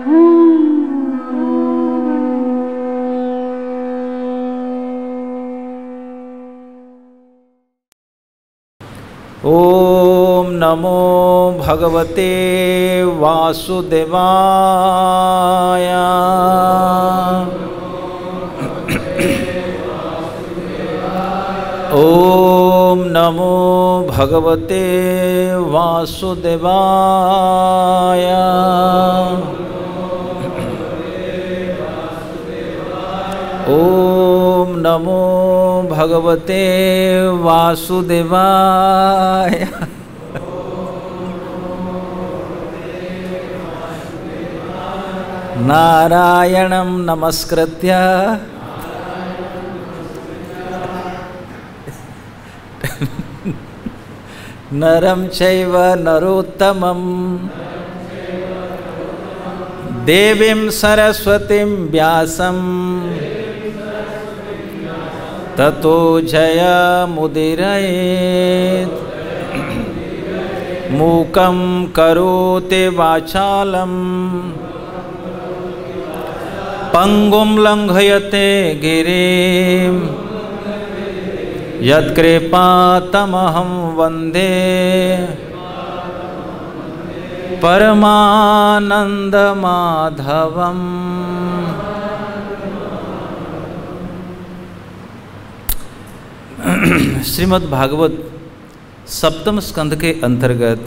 ओम नमो भगवते वासुदेवाय। ओम नमो भगवते वासुदेवाय। ओम नमो भगवते वासुदेवाय। नारायणं नमस्कृत्य नरं चैव नरोत्तमं देवीं सरस्वतीं व्यासं ततो जयमुदीरयेत्। मूकं करोति वाचालं पंगुं लंघयते गिरिं यत्कृपातमहं वन्दे परमानंदमाधवम्। श्रीमद् भागवत सप्तम स्कंध के अंतर्गत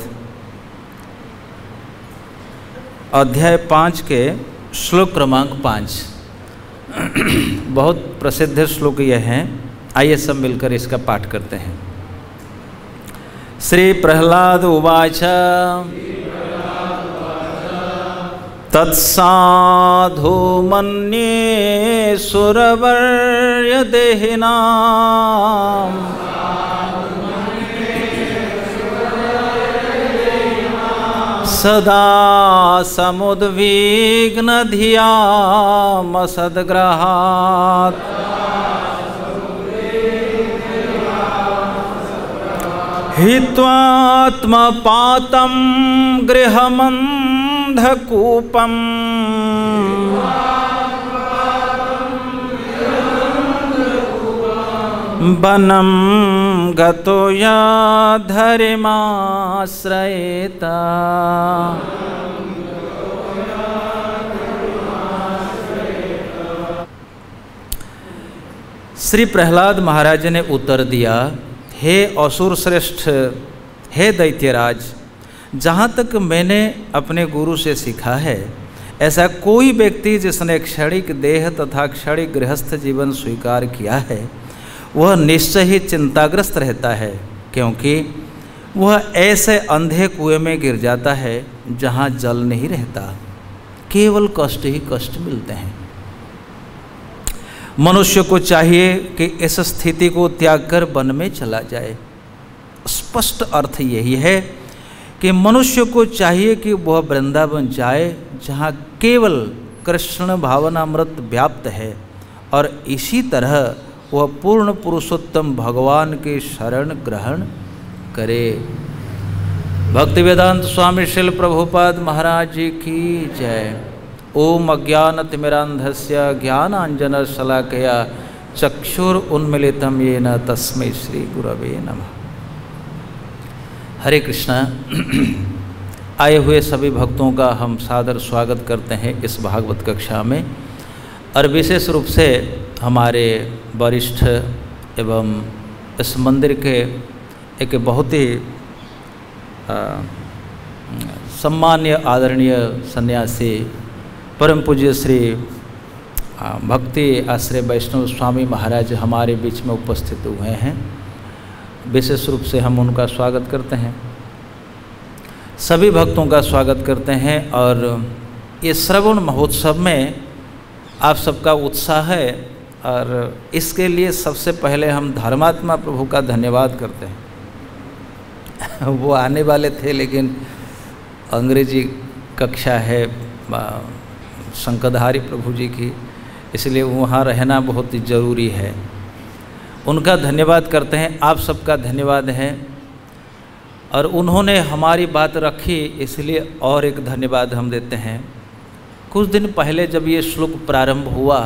अध्याय 5 के श्लोक क्रमांक 5 बहुत प्रसिद्ध श्लोक यह हैं। आइए सब मिलकर इसका पाठ करते हैं। श्री प्रहलाद उवाच तत्साधु मन्ये सुरवर्य देहिनां सदा समुद्विग्न धियामसद्ग्रहात् हित्वात्मपातं गृहमन्धकूपम् वनं गतो याधरिमाश्रयेत। श्री प्रहलाद महाराज ने उत्तर दिया, हे असुर श्रेष्ठ, हे दैत्यराज, जहाँ तक मैंने अपने गुरु से सीखा है, ऐसा कोई व्यक्ति जिसने क्षणिक देह तथा क्षणिक गृहस्थ जीवन स्वीकार किया है वह निश्चय ही चिंताग्रस्त रहता है, क्योंकि वह ऐसे अंधे कुएं में गिर जाता है जहाँ जल नहीं रहता, केवल कष्ट ही कष्ट मिलते हैं। मनुष्य को चाहिए कि इस स्थिति को त्याग कर वन में चला जाए। स्पष्ट अर्थ यही है कि मनुष्य को चाहिए कि वह वृंदावन जाए जहाँ केवल कृष्ण भावनामृत व्याप्त है, और इसी तरह वह पूर्ण पुरुषोत्तम भगवान के शरण ग्रहण करे। भक्ति वेदांत स्वामी श्रील प्रभुपाद महाराज जी की जय। ओम अज्ञानतिमिरान्धस्य ज्ञानाञ्जनशलाकया चक्षुरुन्मीलितं येन तस्मै श्री गुरवे नमः। हरे कृष्णा। आए हुए सभी भक्तों का हम सादर स्वागत करते हैं इस भागवत कक्षा में, और विशेष रूप से हमारे वरिष्ठ एवं इस मंदिर के एक बहुत ही सम्मान्य आदरणीय सन्यासी परम पूज्य श्री भक्ति आश्रय वैष्णव स्वामी महाराज हमारे बीच में उपस्थित हुए हैं। विशेष रूप से हम उनका स्वागत करते हैं, सभी भक्तों का स्वागत करते हैं। और ये श्रवण महोत्सव में आप सबका उत्साह है, और इसके लिए सबसे पहले हम धर्मात्मा प्रभु का धन्यवाद करते हैं। वो आने वाले थे लेकिन अंग्रेजी कक्षा है शंकरधारी प्रभु जी की, इसलिए वहाँ रहना बहुत ही ज़रूरी है। उनका धन्यवाद करते हैं, आप सबका धन्यवाद है। और उन्होंने हमारी बात रखी, इसलिए और एक धन्यवाद हम देते हैं। कुछ दिन पहले जब ये श्लोक प्रारंभ हुआ,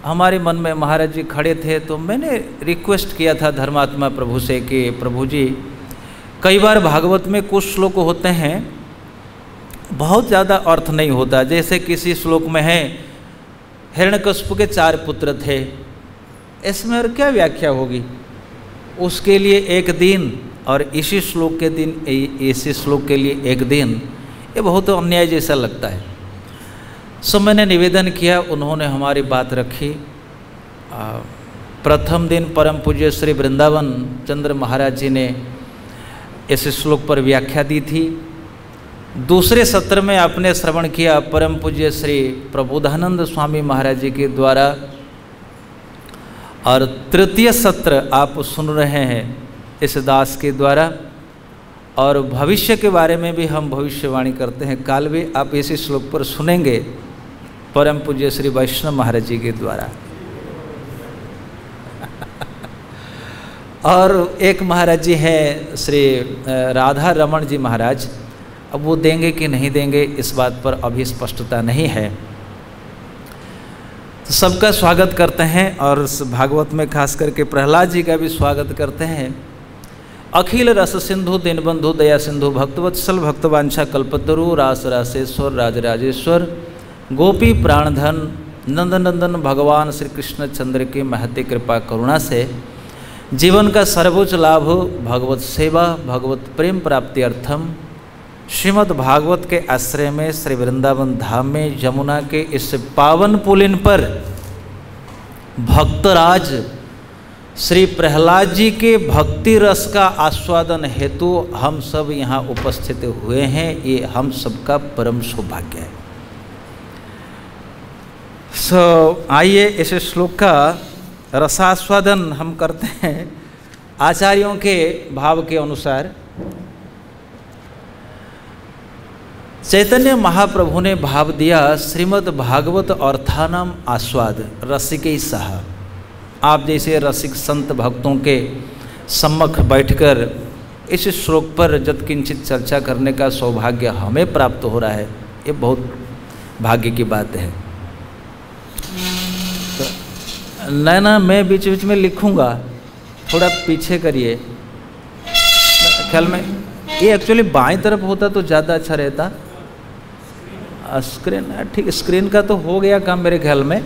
हमारे मन में महाराज जी खड़े थे, तो मैंने रिक्वेस्ट किया था धर्मात्मा प्रभु से कि प्रभु जी, कई बार भागवत में कुछ श्लोक होते हैं बहुत ज़्यादा अर्थ नहीं होता। जैसे किसी श्लोक में है हिरण्यकश्यप के 4 पुत्र थे, इसमें और क्या व्याख्या होगी? उसके लिए एक दिन और इसी श्लोक के दिन, इसी श्लोक के लिए एक दिन, ये बहुत अन्याय जैसा लगता है। सो मैंने निवेदन किया, उन्होंने हमारी बात रखी। प्रथम दिन परम पूज्य श्री वृंदावन चंद्र महाराज जी ने इस श्लोक पर व्याख्या दी थी। दूसरे सत्र में आपने श्रवण किया परम पूज्य श्री प्रबोधानंद स्वामी महाराज जी के द्वारा, और तृतीय सत्र आप सुन रहे हैं इस दास के द्वारा। और भविष्य के बारे में भी हम भविष्यवाणी करते हैं, काल भी आप इसी श्लोक पर सुनेंगे परम पूज्य श्री वैष्णव महाराज जी के द्वारा। और एक महाराज जी हैं श्री राधा रमण जी महाराज, अब वो देंगे कि नहीं देंगे इस बात पर अभी स्पष्टता नहीं है। तो सबका स्वागत करते हैं, और भागवत में खास करके प्रहलाद जी का भी स्वागत करते हैं। अखिल रस सिंधु दीनबंधु दया सिंधु भक्तवत्सल भक्तवांछा कल्पतरु रास रासेश्वर राजराजेश्वर गोपी प्राणधन नंदनंदन भगवान श्री कृष्ण चंद्र की महती कृपा करुणा से जीवन का सर्वोच्च लाभ भगवत सेवा भगवत प्रेम प्राप्ति अर्थम श्रीमद् भागवत के आश्रय में श्री वृंदावन धाम में यमुना के इस पावन पुलिन पर भक्तराज श्री प्रहलाद जी के भक्ति रस का आस्वादन हेतु हम सब यहाँ उपस्थित हुए हैं। ये हम सबका परम सौभाग्य है। आइए इस श्लोक का रसास्वादन हम करते हैं आचार्यों के भाव के अनुसार। चैतन्य महाप्रभु ने भाव दिया श्रीमद् भागवत अर्थानाम आस्वाद रसिकै सह। आप जैसे रसिक संत भक्तों के सम्मुख बैठकर इस श्लोक पर यत्किंचित चर्चा करने का सौभाग्य हमें प्राप्त हो रहा है, ये बहुत भाग्य की बात है। तो नैना मैं बीच बीच में लिखूंगा, थोड़ा पीछे करिए। ख्याल में ये एक्चुअली बाएं तरफ होता तो ज़्यादा अच्छा रहता। स्क्रीन ठीक, स्क्रीन का तो हो गया काम मेरे ख्याल में।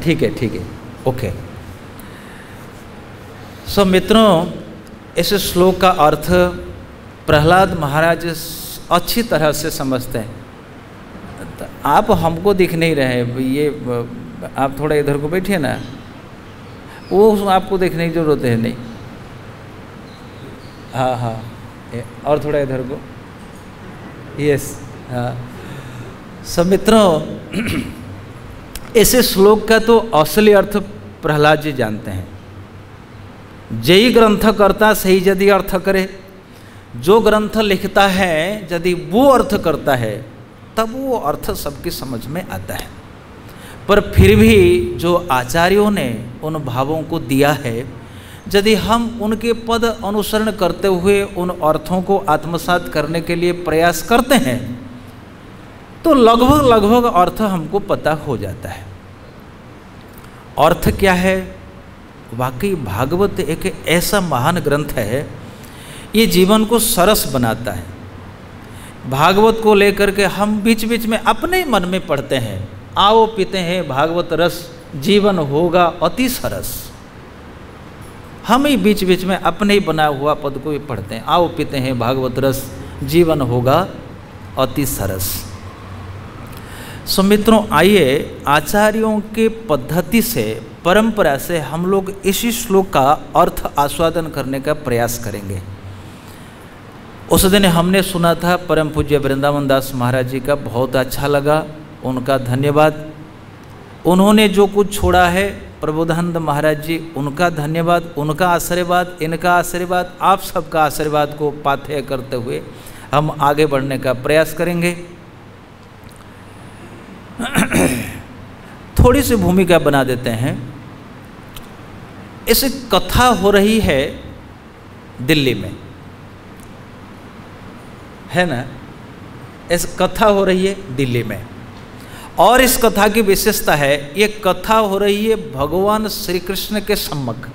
ठीक है, ओके। सो मित्रों, इस श्लोक का अर्थ प्रहलाद महाराज अच्छी तरह से समझते हैं। आप हमको दिख नहीं रहे, ये आप थोड़ा इधर को बैठिए ना, वो आपको देखने की जरूरत है नहीं। हाँ, और थोड़ा इधर को, यस, हाँ। सब मित्रों, ऐसे श्लोक का तो असली अर्थ प्रहलाद जी जानते हैं। जय ग्रंथ करता सही यदि अर्थ करे, जो ग्रंथ लिखता है यदि वो अर्थ करता है तब वो अर्थ सबकी समझ में आता है। पर फिर भी जो आचार्यों ने उन भावों को दिया है, यदि हम उनके पद अनुसरण करते हुए उन अर्थों को आत्मसात करने के लिए प्रयास करते हैं तो लगभग अर्थ हमको पता हो जाता है। अर्थ क्या है? वाकई भागवत एक ऐसा महान ग्रंथ है, ये जीवन को सरस बनाता है। भागवत को लेकर के हम बीच बीच में अपने ही मन में पढ़ते हैं, आओ पीते हैं भागवत रस, जीवन होगा अति सरस। हम ही बीच बीच में अपने ही बना हुआ पद को भी पढ़ते हैं, आओ पीते हैं भागवत रस, जीवन होगा अति सरस। सो मित्रों, आइए आचार्यों के पद्धति से, परंपरा से हम लोग इसी श्लोक का अर्थ आस्वादन करने का प्रयास करेंगे। उस दिन हमने सुना था परम पूज्य वृंदावन दास महाराज जी का, बहुत अच्छा लगा, उनका धन्यवाद। उन्होंने जो कुछ छोड़ा है प्रबोधानंद महाराज जी, उनका धन्यवाद, उनका आशीर्वाद, इनका आशीर्वाद, आप सबका आशीर्वाद को पाथेय करते हुए हम आगे बढ़ने का प्रयास करेंगे। थोड़ी सी भूमिका बना देते हैं। इस कथा हो रही है दिल्ली में, है ना? इस कथा हो रही है दिल्ली में, और इस कथा की विशेषता है ये कथा हो रही है भगवान श्री कृष्ण के सम्मुख।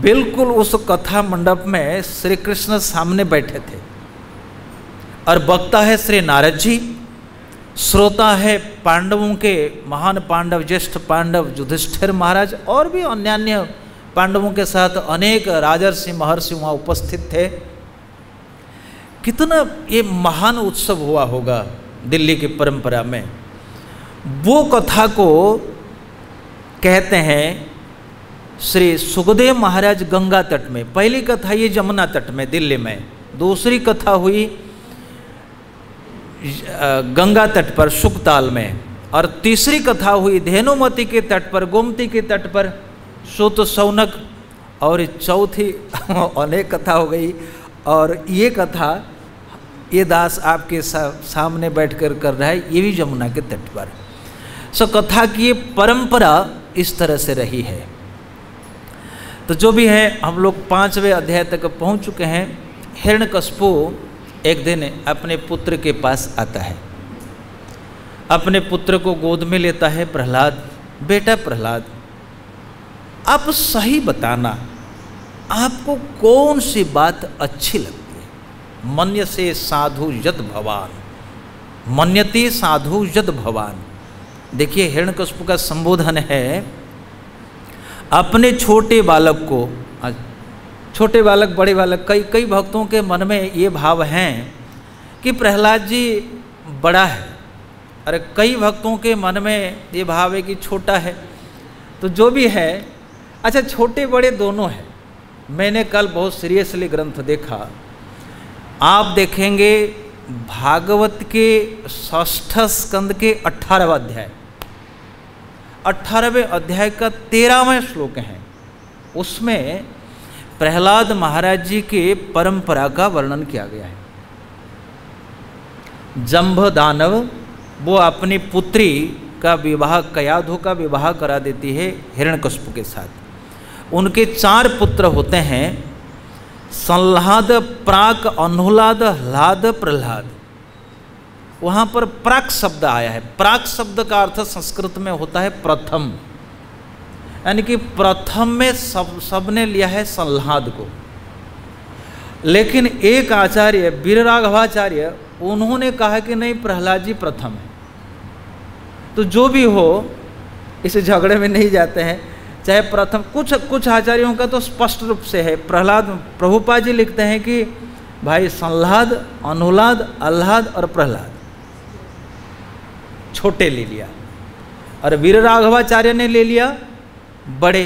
बिल्कुल उस कथा मंडप में श्री कृष्ण सामने बैठे थे और वक्ता है श्री नारद जी, श्रोता है पांडवों के महान पांडव, ज्येष्ठ पांडव युधिष्ठिर महाराज, और भी अन्यान्य पांडवों के साथ अनेक राजर्षि महर्षि वहाँ उपस्थित थे। कितना ये महान उत्सव हुआ होगा दिल्ली की परंपरा में। वो कथा को कहते हैं श्री सुखदेव महाराज गंगा तट में। पहली कथा ये जमुना तट में दिल्ली में, दूसरी कथा हुई गंगा तट पर सुखताल में, और तीसरी कथा हुई धेनुमती के तट पर, गोमती के तट पर सुत सौनक, और चौथी अनेक कथा हो गई। और ये कथा ये दास आपके सामने बैठकर कर रहा है, ये भी जमुना के तट पर। सो कथा की ये परंपरा इस तरह से रही है। तो जो भी है, हम लोग 5वें अध्याय तक पहुंच चुके हैं। हिरण्यकशिपु एक दिन अपने पुत्र के पास आता है, अपने पुत्र को गोद में लेता है प्रहलाद। बेटा प्रहलाद, आप सही बताना, आपको कौन सी बात अच्छी लगती है? मन्यसे साधु यद भवान, मन्यते साधु यद भवान। देखिए हिरण्यकशिपु का संबोधन है अपने छोटे बालक को। छोटे बालक, बड़े बालक, कई भक्तों के मन में ये भाव हैं कि प्रहलाद जी बड़ा है, और कई भक्तों के मन में ये भाव है कि छोटा है। तो जो भी है, अच्छा छोटे बड़े दोनों हैं। मैंने कल बहुत सीरियसली ग्रंथ देखा, आप देखेंगे भागवत के 6ठ स्कंद के 18वां अध्याय, 18वें अध्याय का 13वां श्लोक है। उसमें प्रहलाद महाराज जी के परंपरा का वर्णन किया गया है। जंभ दानव वो अपनी पुत्री का विवाह, कयाधु का विवाह करा देती है हिरण्यकशिपु के साथ। उनके 4 पुत्र होते हैं, संह्लाद, प्राक, अनुह्लाद, ह्लाद, प्रह्लाद। वहाँ पर प्राक शब्द आया है। प्राक शब्द का अर्थ संस्कृत में होता है प्रथम, यानी कि प्रथम में सबने लिया है संह्लाद को। लेकिन एक आचार्य वीरराघवाचार्य, उन्होंने कहा कि नहीं, प्रहलाद जी प्रथम है। तो जो भी हो, इस झगड़े में नहीं जाते हैं, चाहे प्रथम। कुछ आचार्यों का तो स्पष्ट रूप से है। प्रहलाद, प्रभुपाद जी लिखते हैं कि भाई संह्लाद, अनुह्लाद, अल्लाद और प्रहलाद छोटे ले लिया, और वीरराघवाचार्य ने ले लिया बड़े,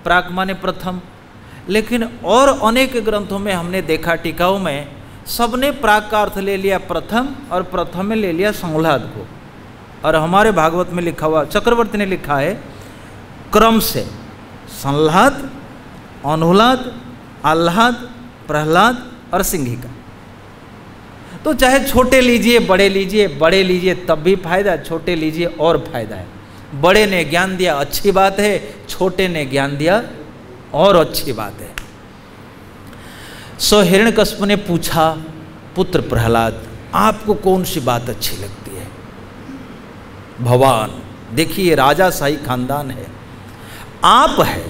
प्राक माने प्रथम। लेकिन और अनेक ग्रंथों में हमने देखा, टीकाओं में, सबने प्राक का अर्थ ले लिया प्रथम, और प्रथम में ले लिया संह्लाद को। और हमारे भागवत में लिखा हुआ, चक्रवर्ती ने लिखा है क्रम से संह्लाद, अनुह्लाद, आह्लाद, प्रहलाद और सिंहिका। तो चाहे छोटे लीजिए, बड़े लीजिए, बड़े लीजिए तब भी फायदा, छोटे लीजिए और फायदा है। बड़े ने ज्ञान दिया अच्छी बात है, छोटे ने ज्ञान दिया और अच्छी बात है। सो हिरण्यकशिपु ने पूछा, पुत्र प्रहलाद, आपको कौन सी बात अच्छी लगती है? भगवान, देखिए राजाशाही खानदान है, आप है,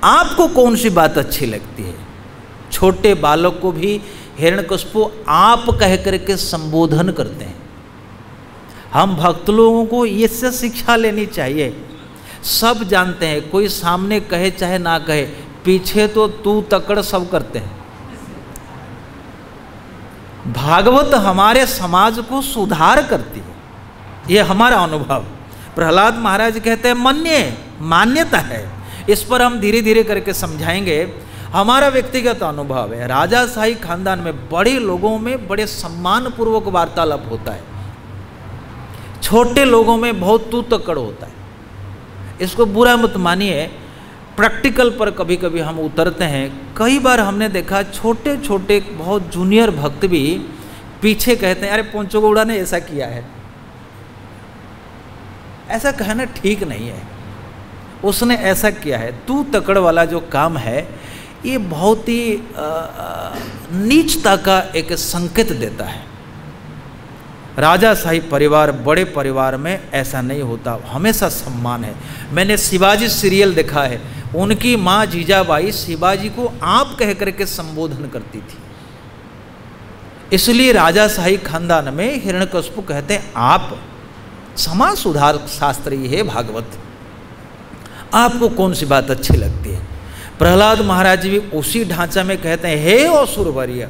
आपको कौन सी बात अच्छी लगती है? छोटे बालक को भी हिरण्यकशिपु आप कह करके संबोधन करते हैं। हम भक्त लोगों को इससे शिक्षा लेनी चाहिए। सब जानते हैं, कोई सामने कहे चाहे ना कहे, पीछे तो तू तकड़ सब करते हैं। भागवत हमारे समाज को सुधार करती है, ये हमारा अनुभव। प्रहलाद महाराज कहते हैं मन्य, मान्यता है। इस पर हम धीरे धीरे करके समझाएंगे। हमारा व्यक्तिगत अनुभव है, राजाशाही खानदान में बड़े लोगों में बड़े सम्मानपूर्वक वार्तालाप होता है, छोटे लोगों में बहुत तू तकड़ होता है। इसको बुरा मत मानिए, प्रैक्टिकल पर कभी कभी हम उतरते हैं। कई बार हमने देखा छोटे छोटे बहुत जूनियर भक्त भी पीछे कहते हैं, अरे पोंचो गौड़ा ने ऐसा किया है। ऐसा कहना ठीक नहीं है, उसने ऐसा किया है। तू तकड़ वाला जो काम है, ये बहुत ही नीचता का एक संकेत देता है। राजाशाही परिवार, बड़े परिवार में ऐसा नहीं होता, हमेशा सम्मान है। मैंने शिवाजी सीरियल देखा है, उनकी माँ जीजाबाई शिवाजी को आप कह करके संबोधन करती थी। इसलिए राजाशाही खानदान में हिरण्यकशिपु कहते हैं आप। समाज सुधार शास्त्री है भागवत, आपको कौन सी बात अच्छी लगती है? प्रहलाद महाराज भी उसी ढांचा में कहते हैं हे असुरवर्य,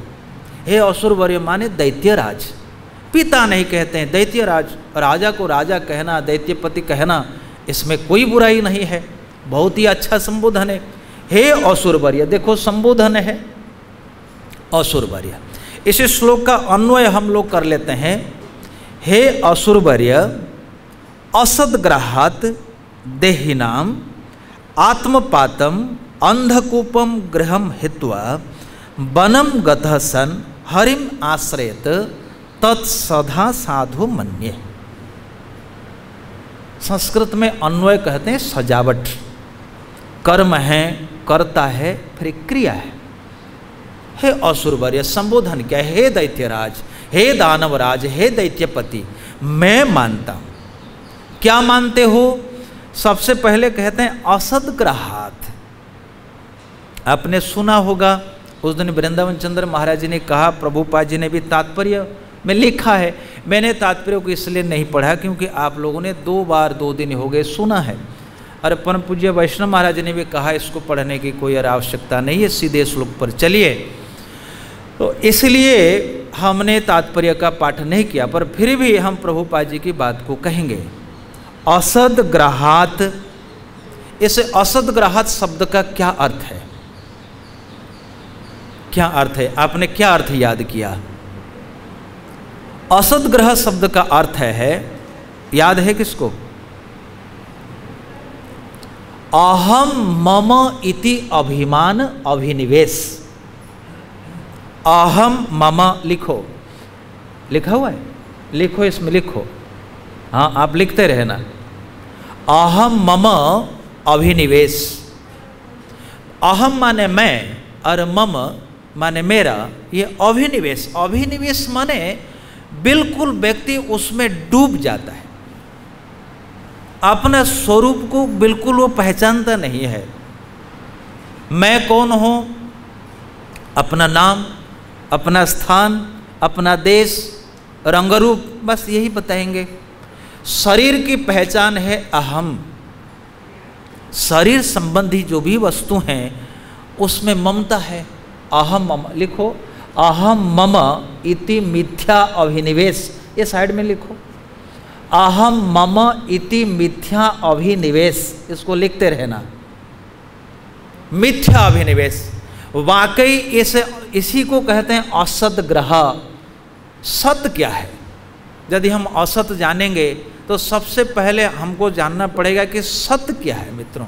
हे असुरवर्य माने दैत्यराज, पिता नहीं कहते हैं दैत्यराज। राजा को राजा कहना, दैत्यपति कहना, इसमें कोई बुराई नहीं है, बहुत ही अच्छा संबोधन है। हे असुरवर्य, देखो संबोधन है असुरवर्य। इस श्लोक का अन्वय हम लोग कर लेते हैं, हे असुरवर्य असद्ग्रहात् देहिनाम आत्मपातम अंधकूपम गृहम हित्वा वनम गतः सन हरिम आश्रयत तत्सधा साधु मन्ये। संस्कृत में अन्वय कहते हैं सजावट, कर्म है, कर्ता है, फिर क्रिया है। हे असुरवर्य, संबोधन क्या है? हे दैत्यराज, हे दानवराज, हे दैत्यपति, मैं मानता हूं। क्या मानते हो? सबसे पहले कहते हैं असद्ग्रहात्। आपने सुना होगा उस दिन वृंदावन चंद्र महाराज जी ने कहा, प्रभुपाद जी ने भी तात्पर्य में लिखा है। मैंने तात्पर्य को इसलिए नहीं पढ़ा क्योंकि आप लोगों ने 2 बार 2 दिन हो गए सुना है, और परम पूज्य वैष्णव महाराज ने भी कहा इसको पढ़ने की कोई आवश्यकता नहीं है, सीधे श्लोक पर चलिए। तो इसलिए हमने तात्पर्य का पाठ नहीं किया, पर फिर भी हम प्रभुपाद जी की बात को कहेंगे। असद्ग्रहात्, इस असद्ग्रहात् शब्द का क्या अर्थ है? क्या अर्थ है? आपने क्या अर्थ याद किया? असद्ग्रह शब्द का अर्थ है, याद है किसको? अहम मम इति अभिमान अभिनिवेश। अहम मम लिखो, लिखा हुआ है, लिखो, इसमें लिखो, हाँ आप लिखते रहना। अहम मम अभिनिवेश, अहम माने मैं और मम माने मेरा, ये अभिनिवेश। अभिनिवेश माने बिल्कुल व्यक्ति उसमें डूब जाता है, अपने स्वरूप को बिल्कुल वो पहचानता नहीं है। मैं कौन हूँ? अपना नाम, अपना स्थान, अपना देश, रंगरूप, बस यही बताएंगे। शरीर की पहचान है अहम। शरीर संबंधी जो भी वस्तु हैं उसमें ममता है, अहम मम लिखो। अहम मम इति मिथ्या अभिनिवेश, ये साइड में लिखो। अहम मम इति मिथ्या अभिनिवेश, इसको लिखते रहना। मिथ्या अभिनिवेश, वाकई इसी को कहते हैं असद्ग्रह। सत क्या है? यदि हम असत जानेंगे तो सबसे पहले हमको जानना पड़ेगा कि सत क्या है। मित्रों,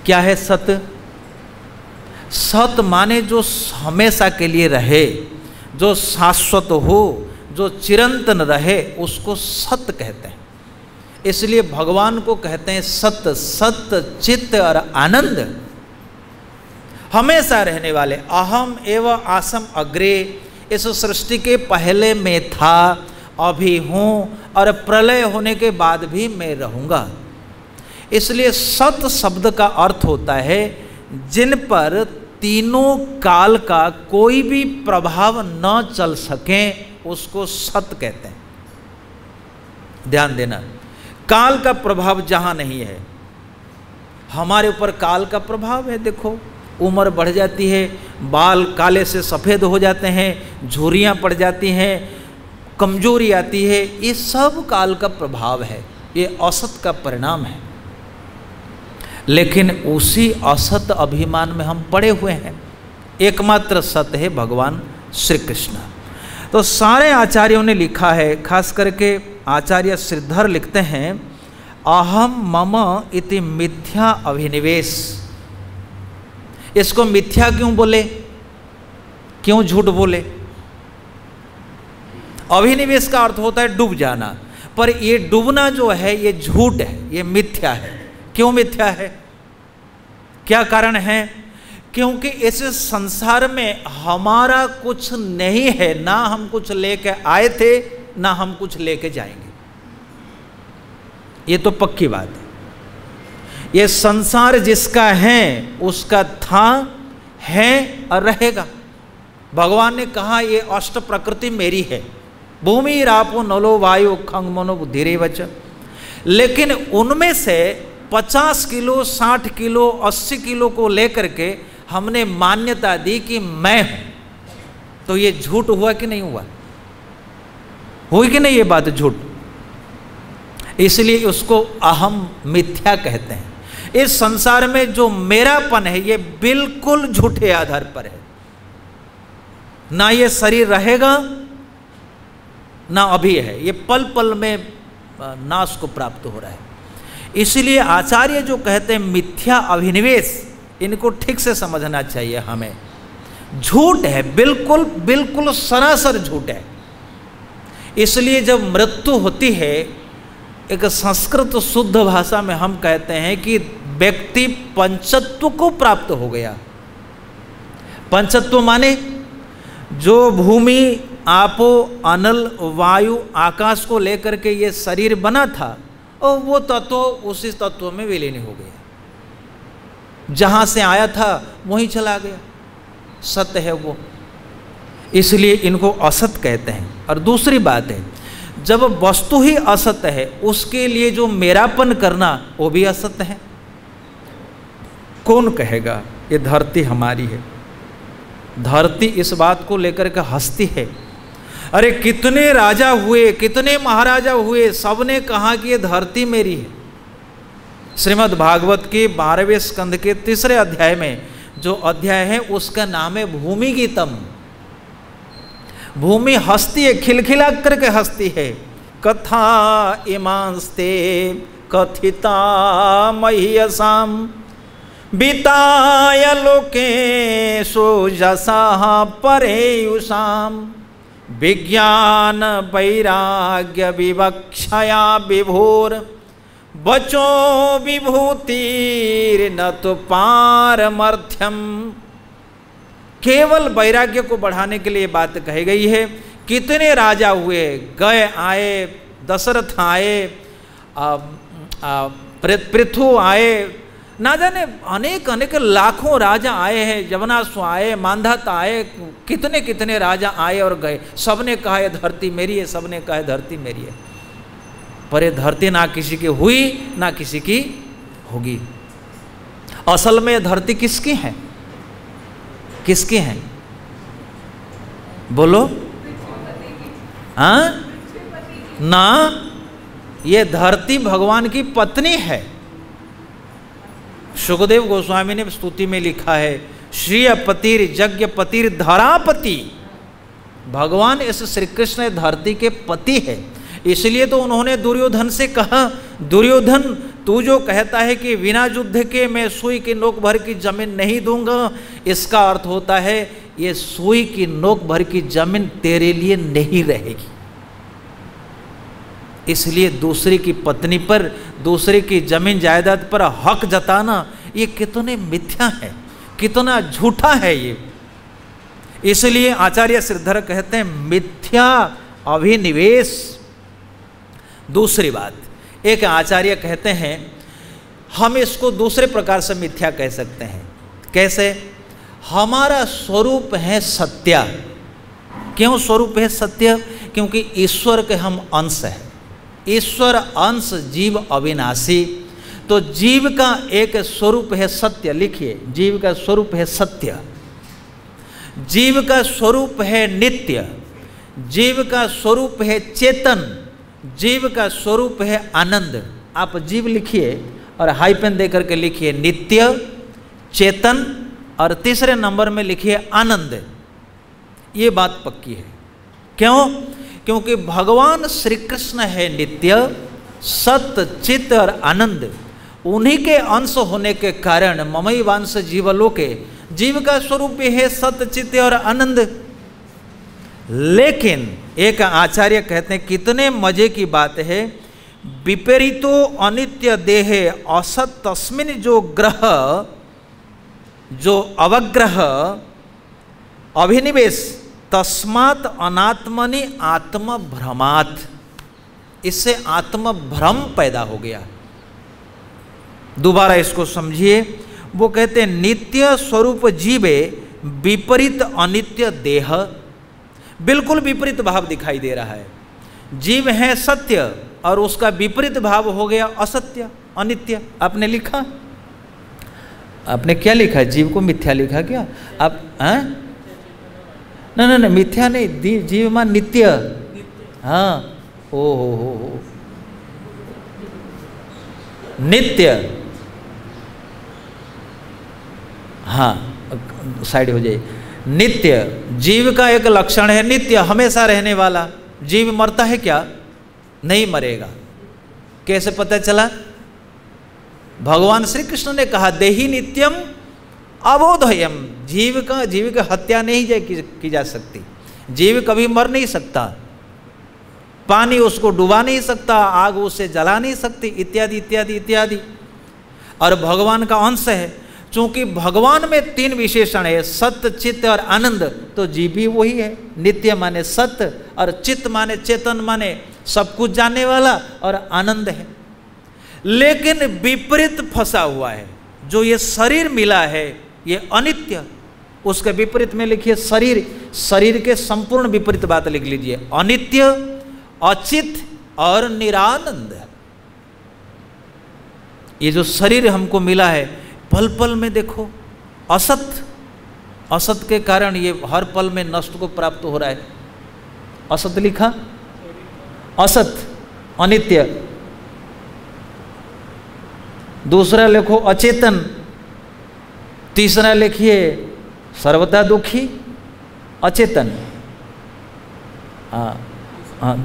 क्या है सत? सत माने जो हमेशा के लिए रहे, जो शाश्वत हो, जो चिरंतन रहे, उसको सत कहते हैं। इसलिए भगवान को कहते हैं सत। सत चित्त और आनंद, हमेशा रहने वाले। अहम एवं आसम अग्रे, इस सृष्टि के पहले मैं था, अभी हूँ और प्रलय होने के बाद भी मैं रहूँगा। इसलिए सत शब्द का अर्थ होता है जिन पर तीनों काल का कोई भी प्रभाव न चल सके, उसको सत कहते हैं। ध्यान देना, काल का प्रभाव जहाँ नहीं है, हमारे ऊपर काल का प्रभाव है। देखो, उम्र बढ़ जाती है, बाल काले से सफ़ेद हो जाते हैं, झुर्रियाँ पड़ जाती हैं, कमजोरी आती है, ये सब काल का प्रभाव है, ये असत का परिणाम है। लेकिन उसी असत अभिमान में हम पड़े हुए हैं। एकमात्र सत्य है भगवान श्री कृष्ण। तो सारे आचार्यों ने लिखा है, खास करके आचार्य श्रीधर लिखते हैं, अहम मम इति मिथ्या अभिनिवेश। इसको मिथ्या क्यों बोले? क्यों झूठ बोले? अभिनिवेश का अर्थ होता है डूब जाना, पर ये डूबना जो है ये झूठ है, ये मिथ्या है। क्यों मिथ्या है? क्या कारण है? क्योंकि इस संसार में हमारा कुछ नहीं है, ना हम कुछ लेके आए थे ना हम कुछ लेके जाएंगे। ये तो पक्की बात है। ये संसार जिसका है उसका था, है और रहेगा। भगवान ने कहा ये अष्ट प्रकृति मेरी है, भूमि रापो नलो वायु खंग मनो बुद्धिरेवच। लेकिन उनमें से 50 किलो 60 किलो 80 किलो को लेकर के हमने मान्यता दी कि मैं हूं। तो ये झूठ हुआ कि नहीं हुआ? हुई कि नहीं ये बात झूठ? इसलिए उसको अहम मिथ्या कहते हैं। इस संसार में जो मेरापन है ये बिल्कुल झूठे आधार पर है। ना ये शरीर रहेगा ना अभी है, ये पल पल में नाश को प्राप्त हो रहा है। इसलिए आचार्य जो कहते हैं मिथ्या अभिनिवेश, इनको ठीक से समझना चाहिए हमें। झूठ है, बिल्कुल बिल्कुल सरासर झूठ है। इसलिए जब मृत्यु होती है, एक संस्कृत शुद्ध भाषा में हम कहते हैं कि व्यक्ति पंचत्व को प्राप्त हो गया। पंचत्व माने जो भूमि आपो अनल वायु आकाश को लेकर के ये शरीर बना था और वो तत्व उसी तत्व में विलीन हो गया। जहाँ से आया था वहीं चला गया, सत्य है वो। इसलिए इनको असत कहते हैं। और दूसरी बात है, जब वस्तु ही असत्य है उसके लिए जो मेरापन करना वो भी असत्य है। कौन कहेगा ये धरती हमारी है? धरती इस बात को लेकर के हंसती है। अरे कितने राजा हुए, कितने महाराजा हुए, सबने कहा कि ये धरती मेरी है। श्रीमद् भागवत के 12वें स्कंद के 3 अध्याय में जो अध्याय है उसका नाम है भूमि गीतम। भूमि हंसती है, खिलखिला करके हंसती है। कथा इमांस्ते कथिता मह्यसाम बीताय लोकेषु जसाः परेयुषाम विज्ञान वैराग्य विवक्षया विभोर बचो विभूतिर न तो पारमर्थ्यम। केवल वैराग्य को बढ़ाने के लिए बात कही गई है। कितने राजा हुए, गए आए, दशरथ आए, पृथु आए, ना जाने अनेक अनेक लाखों राजा आए हैं, यवनासु आए, मांधाता आए, कितने कितने राजा आए और गए। सबने कहा ये धरती मेरी है, सबने कहा धरती मेरी है। पर ये धरती ना किसी की हुई ना किसी की होगी। असल में धरती किसकी है? किसकी है? बोलो। हाँ ना, ये धरती भगवान की पत्नी है। सुखदेव गोस्वामी ने स्तुति में लिखा है, श्रीय पतिर यज्ञ पतिर धरापति। भगवान इस श्री कृष्ण धरती के पति है। इसलिए तो उन्होंने दुर्योधन से कहा, दुर्योधन तू जो कहता है कि बिना युद्ध के मैं सुई की नोक भर की जमीन नहीं दूंगा, इसका अर्थ होता है ये सुई की नोक भर की जमीन तेरे लिए नहीं रहेगी। इसलिए दूसरे की पत्नी पर, दूसरे की जमीन जायदाद पर हक जताना ये कितने मिथ्या है, कितना झूठा है ये। इसलिए आचार्य श्रीधर कहते हैं मिथ्या अभिनिवेश। दूसरी बात, एक आचार्य कहते हैं हम इसको दूसरे प्रकार से मिथ्या कह सकते हैं। कैसे? हमारा स्वरूप है सत्य। क्यों स्वरूप है सत्य? क्योंकि ईश्वर के हम अंश हैं। ईश्वर अंश जीव अविनाशी, तो जीव का एक स्वरूप है सत्य। लिखिए, जीव का स्वरूप है सत्य, जीव का स्वरूप है नित्य, जीव का स्वरूप है चेतन, जीव का स्वरूप है आनंद। आप जीव लिखिए और हाइपेन देकर के लिखिए नित्य, चेतन और तीसरे नंबर में लिखिए आनंद। ये बात पक्की है। क्यों? क्योंकि भगवान श्री कृष्ण है नित्य, सत्य, चित्त और आनंद। उन्हीं के अंश होने के कारण ममई वांश जीवलोके, जीव का स्वरूप भी है सत्य, चित्त और आनंद। लेकिन एक आचार्य कहते हैं कितने मजे की बात है, विपरीतो अनित्य देहे असत तस्मिन जो ग्रह जो अवग्रह अभिनिवेश तस्मात् अनात्मनि आत्मभ्रमात्, इससे आत्मभ्रम पैदा हो गया। दोबारा इसको समझिए, वो कहते हैं नित्य स्वरूप जीवे विपरीत अनित्य देह, बिल्कुल विपरीत भाव दिखाई दे रहा है। जीव है सत्य और उसका विपरीत भाव हो गया असत्य अनित्य। आपने लिखा, आपने क्या लिखा? जीव को मिथ्या लिखा क्या आप? हैं? नहीं, मिथ्या नहीं, जीव मान नित्य। हाँ, हो नित्य। हाँ, साइड हो जाइए। नित्य जीव का एक लक्षण है, नित्य हमेशा रहने वाला। जीव मरता है क्या? नहीं मरेगा। कैसे पता चला? भगवान श्री कृष्ण ने कहा देहि नित्यम अबोधयम, जीव की हत्या नहीं की जा सकती। जीव कभी मर नहीं सकता, पानी उसको डुबा नहीं सकता, आग उसे जला नहीं सकती, इत्यादि इत्यादि इत्यादि। और भगवान का अंश है, चूंकि भगवान में 3 विशेषण है, सत्य चित्त और आनंद, तो जीव भी वही है। नित्य माने सत्य, और चित्त माने चेतन, माने सब कुछ जानने वाला, और आनंद है। लेकिन विपरीत फंसा हुआ है। जो ये शरीर मिला है ये अनित्य, उसके विपरीत में लिखिए शरीर। शरीर के संपूर्ण विपरीत बात लिख लीजिए, अनित्य, अचित और निरानंद। ये जो शरीर हमको मिला है, पल पल में देखो असत, असत के कारण ये हर पल में नष्ट को प्राप्त हो रहा है। असत लिखा, असत अनित्य। दूसरा लिखो अचेतन, तीसरा लिखिए सर्वदा दुखी, अचेतन,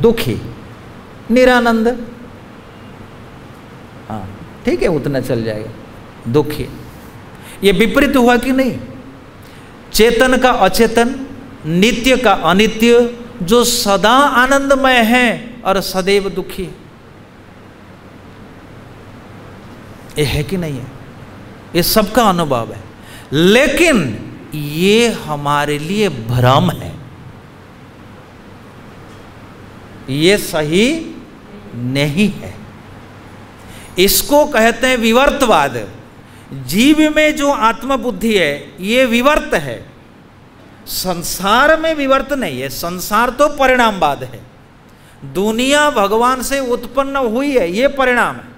दुखी, निरानंद। हाँ ठीक है, उतना चल जाएगा। दुखी, ये विपरीत हुआ कि नहीं? चेतन का अचेतन, नित्य का अनित्य, जो सदा आनंदमय है और सदैव दुखी है। ये है कि नहीं है? ये सबका अनुभव है, लेकिन ये हमारे लिए भ्रम है, ये सही नहीं है। इसको कहते हैं विवर्तवाद। जीव में जो आत्मबुद्धि है ये विवर्त है, संसार में विवर्त नहीं है। संसार तो परिणामवाद है, दुनिया भगवान से उत्पन्न हुई है, ये परिणाम है।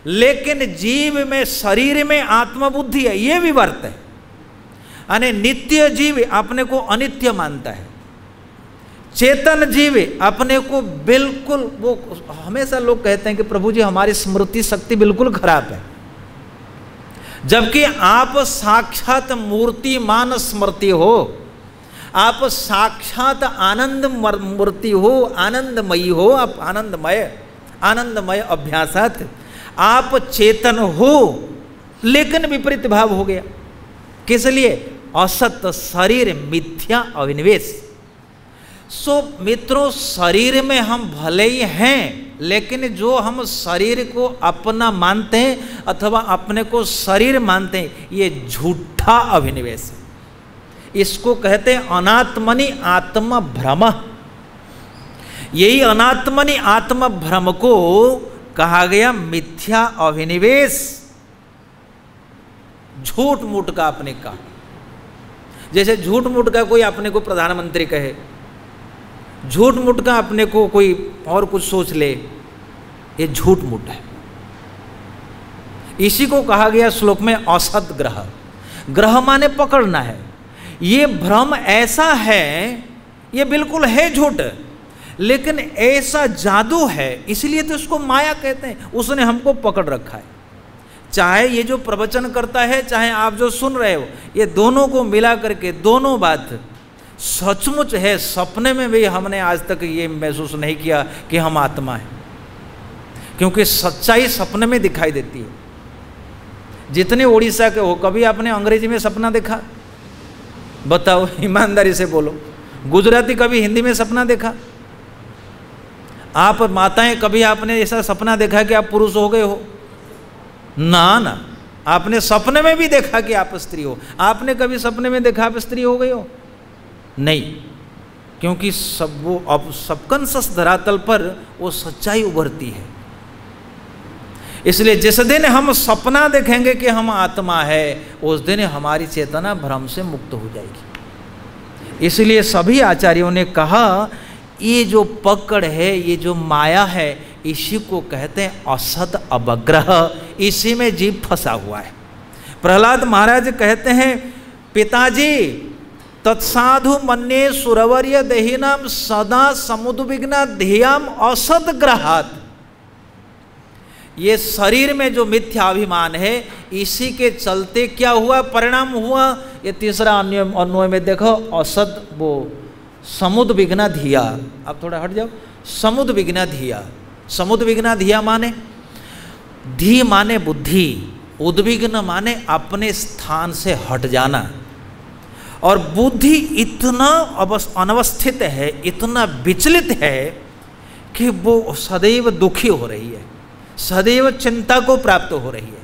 लेकिन जीव में, शरीर में आत्मबुद्धि है, ये विवर्त है। यानी नित्य जीव अपने को अनित्य मानता है, चेतन जीव अपने को बिल्कुल, वो हमेशा लोग कहते हैं कि प्रभु जी हमारी स्मृति शक्ति बिल्कुल खराब है, जबकि आप साक्षात मूर्तिमान स्मृति हो, आप साक्षात आनंद मूर्ति हो, आनंदमयी हो, आप आनंदमय अभ्यासात आप चेतन हो। लेकिन विपरीत भाव हो गया, किस लिए? असत शरीर मिथ्या अभिनिवेश। सो मित्रों, शरीर में हम भले ही हैं, लेकिन जो हम शरीर को अपना मानते हैं अथवा अपने को शरीर मानते हैं, ये झूठा अभिनिवेश है। इसको कहते हैं अनात्मनि आत्म भ्रम। यही अनात्मनि आत्म भ्रम को कहा गया मिथ्या अभिनिवेश। झूठ मूठ का अपने का, जैसे झूठ मूठ का कोई अपने को प्रधानमंत्री कहे, झूठ मूठ का अपने को कोई और कुछ सोच ले, ये झूठ मूठ है। इसी को कहा गया श्लोक में असत ग्रह। ग्रह माने पकड़ना है। ये भ्रम ऐसा है, ये बिल्कुल है झूठ, लेकिन ऐसा जादू है, इसलिए तो उसको माया कहते हैं। उसने हमको पकड़ रखा है। चाहे ये जो प्रवचन करता है, चाहे आप जो सुन रहे हो, ये दोनों को मिला करके दोनों बात सचमुच है। सपने में भी हमने आज तक ये महसूस नहीं किया कि हम आत्मा हैं, क्योंकि सच्चाई सपने में दिखाई देती है। जितने उड़ीसा के हो, कभी आपने अंग्रेजी में सपना देखा? बताओ, ईमानदारी से बोलो। गुजराती कभी हिंदी में सपना देखा? आप माताएं, कभी आपने ऐसा सपना देखा कि आप पुरुष हो गए हो? ना ना, आपने सपने में भी देखा कि आप स्त्री हो। आपने कभी सपने में देखा आप स्त्री हो गई हो? नहीं, क्योंकि सब वो अब सबकॉन्शियस धरातल पर वो सच्चाई उभरती है। इसलिए जिस दिन हम सपना देखेंगे कि हम आत्मा है, उस दिन हमारी चेतना भ्रम से मुक्त हो जाएगी। इसलिए सभी आचार्यों ने कहा ये जो पकड़ है, ये जो माया है, इसी को कहते हैं असद अवग्रह, इसी में जीव फंसा हुआ है। प्रहलाद महाराज कहते हैं, पिताजी तत्साधु मन्ये सुरवर्य देहिनाम सदा समुद्विग्ना ध्येयम असद ग्रहात। ये शरीर में जो मिथ्याभिमान है, इसी के चलते क्या हुआ, परिणाम हुआ। ये तीसरा अन्वय में देखो, असद वो समुद्विग्ना धिया। अब थोड़ा हट जाओ, समुद्विग्ना धिया। समुद्विग्ना धिया माने, धी माने बुद्धि, उद्विग्न माने अपने स्थान से हट जाना। और बुद्धि इतना अनवस्थित है, इतना विचलित है कि वो सदैव दुखी हो रही है, सदैव चिंता को प्राप्त हो रही है।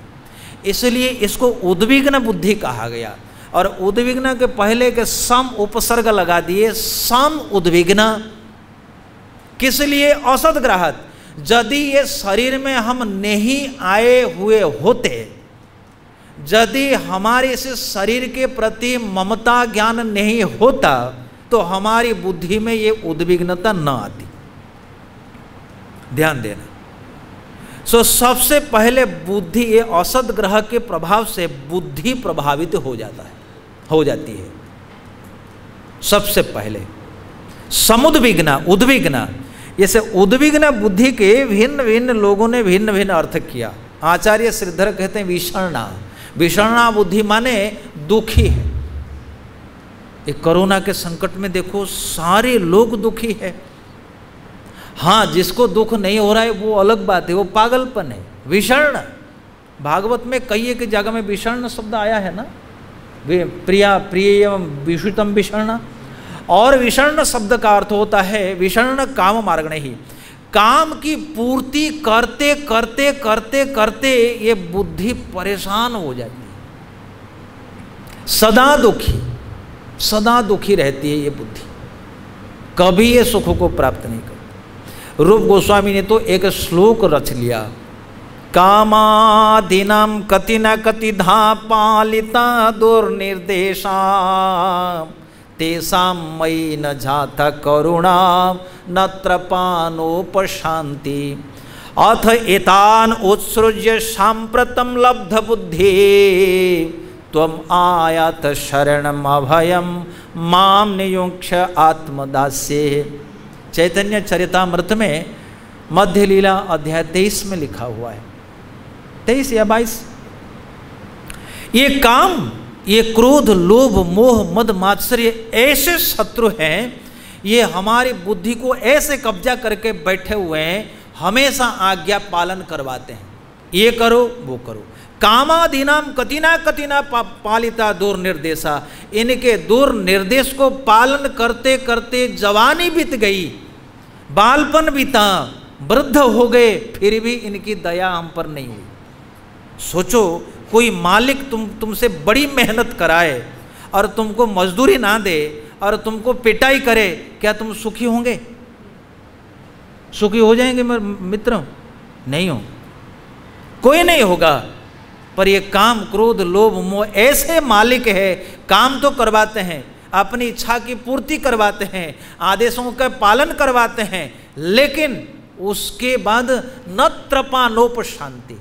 इसलिए इसको उद्विग्न बुद्धि कहा गया। और उद्विग्न के पहले के सम उपसर्ग लगा दिए, सम उद्विग्न। किस लिए? असद ग्रहत। यदि ये शरीर में हम नहीं आए हुए होते, यदि हमारे इस शरीर के प्रति ममता ज्ञान नहीं होता, तो हमारी बुद्धि में ये उद्विग्नता न आती। ध्यान देना। सबसे पहले बुद्धि, ये असद ग्रह के प्रभाव से बुद्धि प्रभावित हो जाती है। सबसे पहले समुद्विग्न, उद्विग्न। जैसे उद्विग्न बुद्धि के भिन्न भिन्न लोगों ने भिन्न भिन्न अर्थ किया। आचार्य श्रीधर कहते हैं विषण्णा। विषण्णा बुद्धि माने दुखी है। एक कोरोना के संकट में देखो सारे लोग दुखी है। हाँ, जिसको दुख नहीं हो रहा है वो अलग बात है, वो पागलपन है। विषण्ण, भागवत में कई एक जगह में विषण्ण शब्द आया है ना, प्रिया प्रिय विषुतम विषण्ण। और विषण्ण शब्द का अर्थ होता है विषण्ण काम मार्गण ही। काम की पूर्ति करते करते करते करते ये बुद्धि परेशान हो जाती है, सदा दुखी रहती है ये बुद्धि, कभी ये सुख को प्राप्त नहीं करती। रूप गोस्वामी ने तो एक श्लोक रच लिया, कामादीनां कति न कति धा पालिता दुर्निर्देशा तेषां मयि न जाता करुणा न त्रपानोपशान्ति अथ एतान उत्सृज्य साम्प्रतं लब्ध बुद्धि त्वम् आयात शरणम अभयम माम नियुक्ष आत्मदास्ये। चैतन्य चरितामृत में मध्य लीला अध्याय 23 में लिखा हुआ है, 23 या 22। ये काम, ये क्रोध, लोभ, मोह, मद, मात्सर्य ऐसे शत्रु हैं, ये हमारी बुद्धि को ऐसे कब्जा करके बैठे हुए हैं, हमेशा आज्ञा पालन करवाते हैं, ये करो वो करो। कामादीनाम कतिना कतिना पालिता दुर्निर्देशा। इनके दुर्निर्देश को पालन करते करते जवानी बीत गई, बालपन बीता, वृद्ध हो गए, फिर भी इनकी दया हम पर नहीं हुई। सोचो, कोई मालिक तुमसे बड़ी मेहनत कराए और तुमको मजदूरी ना दे और तुमको पिटाई करे, क्या तुम सुखी होंगे? सुखी हो जाएंगे मित्र? नहीं हो, कोई नहीं होगा। पर ये काम, क्रोध, लोभ, मोह ऐसे मालिक है, काम तो करवाते हैं, अपनी इच्छा की पूर्ति करवाते हैं, आदेशों का पालन करवाते हैं, लेकिन उसके बाद न त्रपानोपशांति,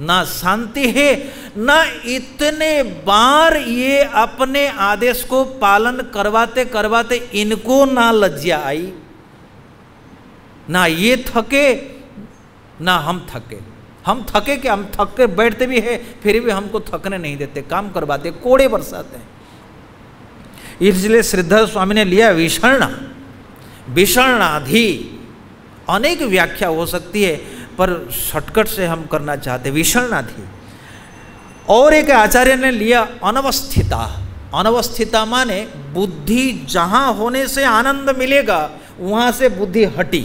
ना शांति है, ना इतने बार ये अपने आदेश को पालन करवाते करवाते इनको ना लज्जा आई, ना ये थके ना हम थके। हम थके कि हम थक के बैठते भी है, फिर भी हमको थकने नहीं देते, काम करवाते, कोड़े बरसाते हैं। इसलिए श्रीधर स्वामी ने लिया विषण्ण, विषण्णाधि। अनेक व्याख्या हो सकती है, पर शॉर्टकट से हम करना चाहते, विषण्णाधि। और एक आचार्य ने लिया अनवस्थिता। अनवस्थिता माने बुद्धि जहाँ होने से आनंद मिलेगा वहाँ से बुद्धि हटी।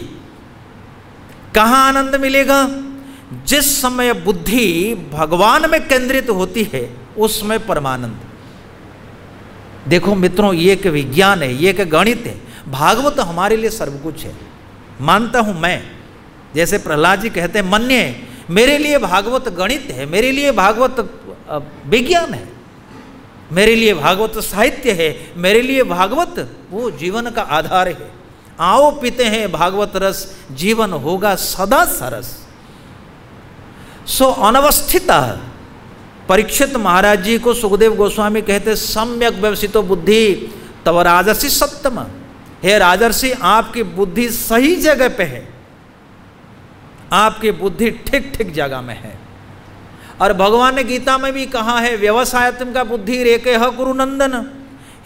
कहाँ आनंद मिलेगा? जिस समय बुद्धि भगवान में केंद्रित होती है उस समय परमानंद। देखो मित्रों, ये एक विज्ञान है, ये एक गणित है। भागवत हमारे लिए सर्व कुछ है, मानता हूं मैं। जैसे प्रहलाद जी कहते हैं मन्ये, मेरे लिए भागवत गणित है, मेरे लिए भागवत विज्ञान है, मेरे लिए भागवत साहित्य है, मेरे लिए भागवत वो जीवन का आधार है। आओ पीते हैं भागवत रस, जीवन होगा सदा सरस। सो अनवस्थिता, परीक्षित महाराज जी को सुखदेव गोस्वामी कहते सम्यक व्यवसितो बुद्धि तव राजर्षि सत्तम। हे राजर्षि, आपकी बुद्धि सही जगह पे है, आपकी बुद्धि ठीक ठीक जगह में है। और भगवान ने गीता में भी कहा है व्यवसायत्म का बुद्धि रेके ह कुरुनंदन।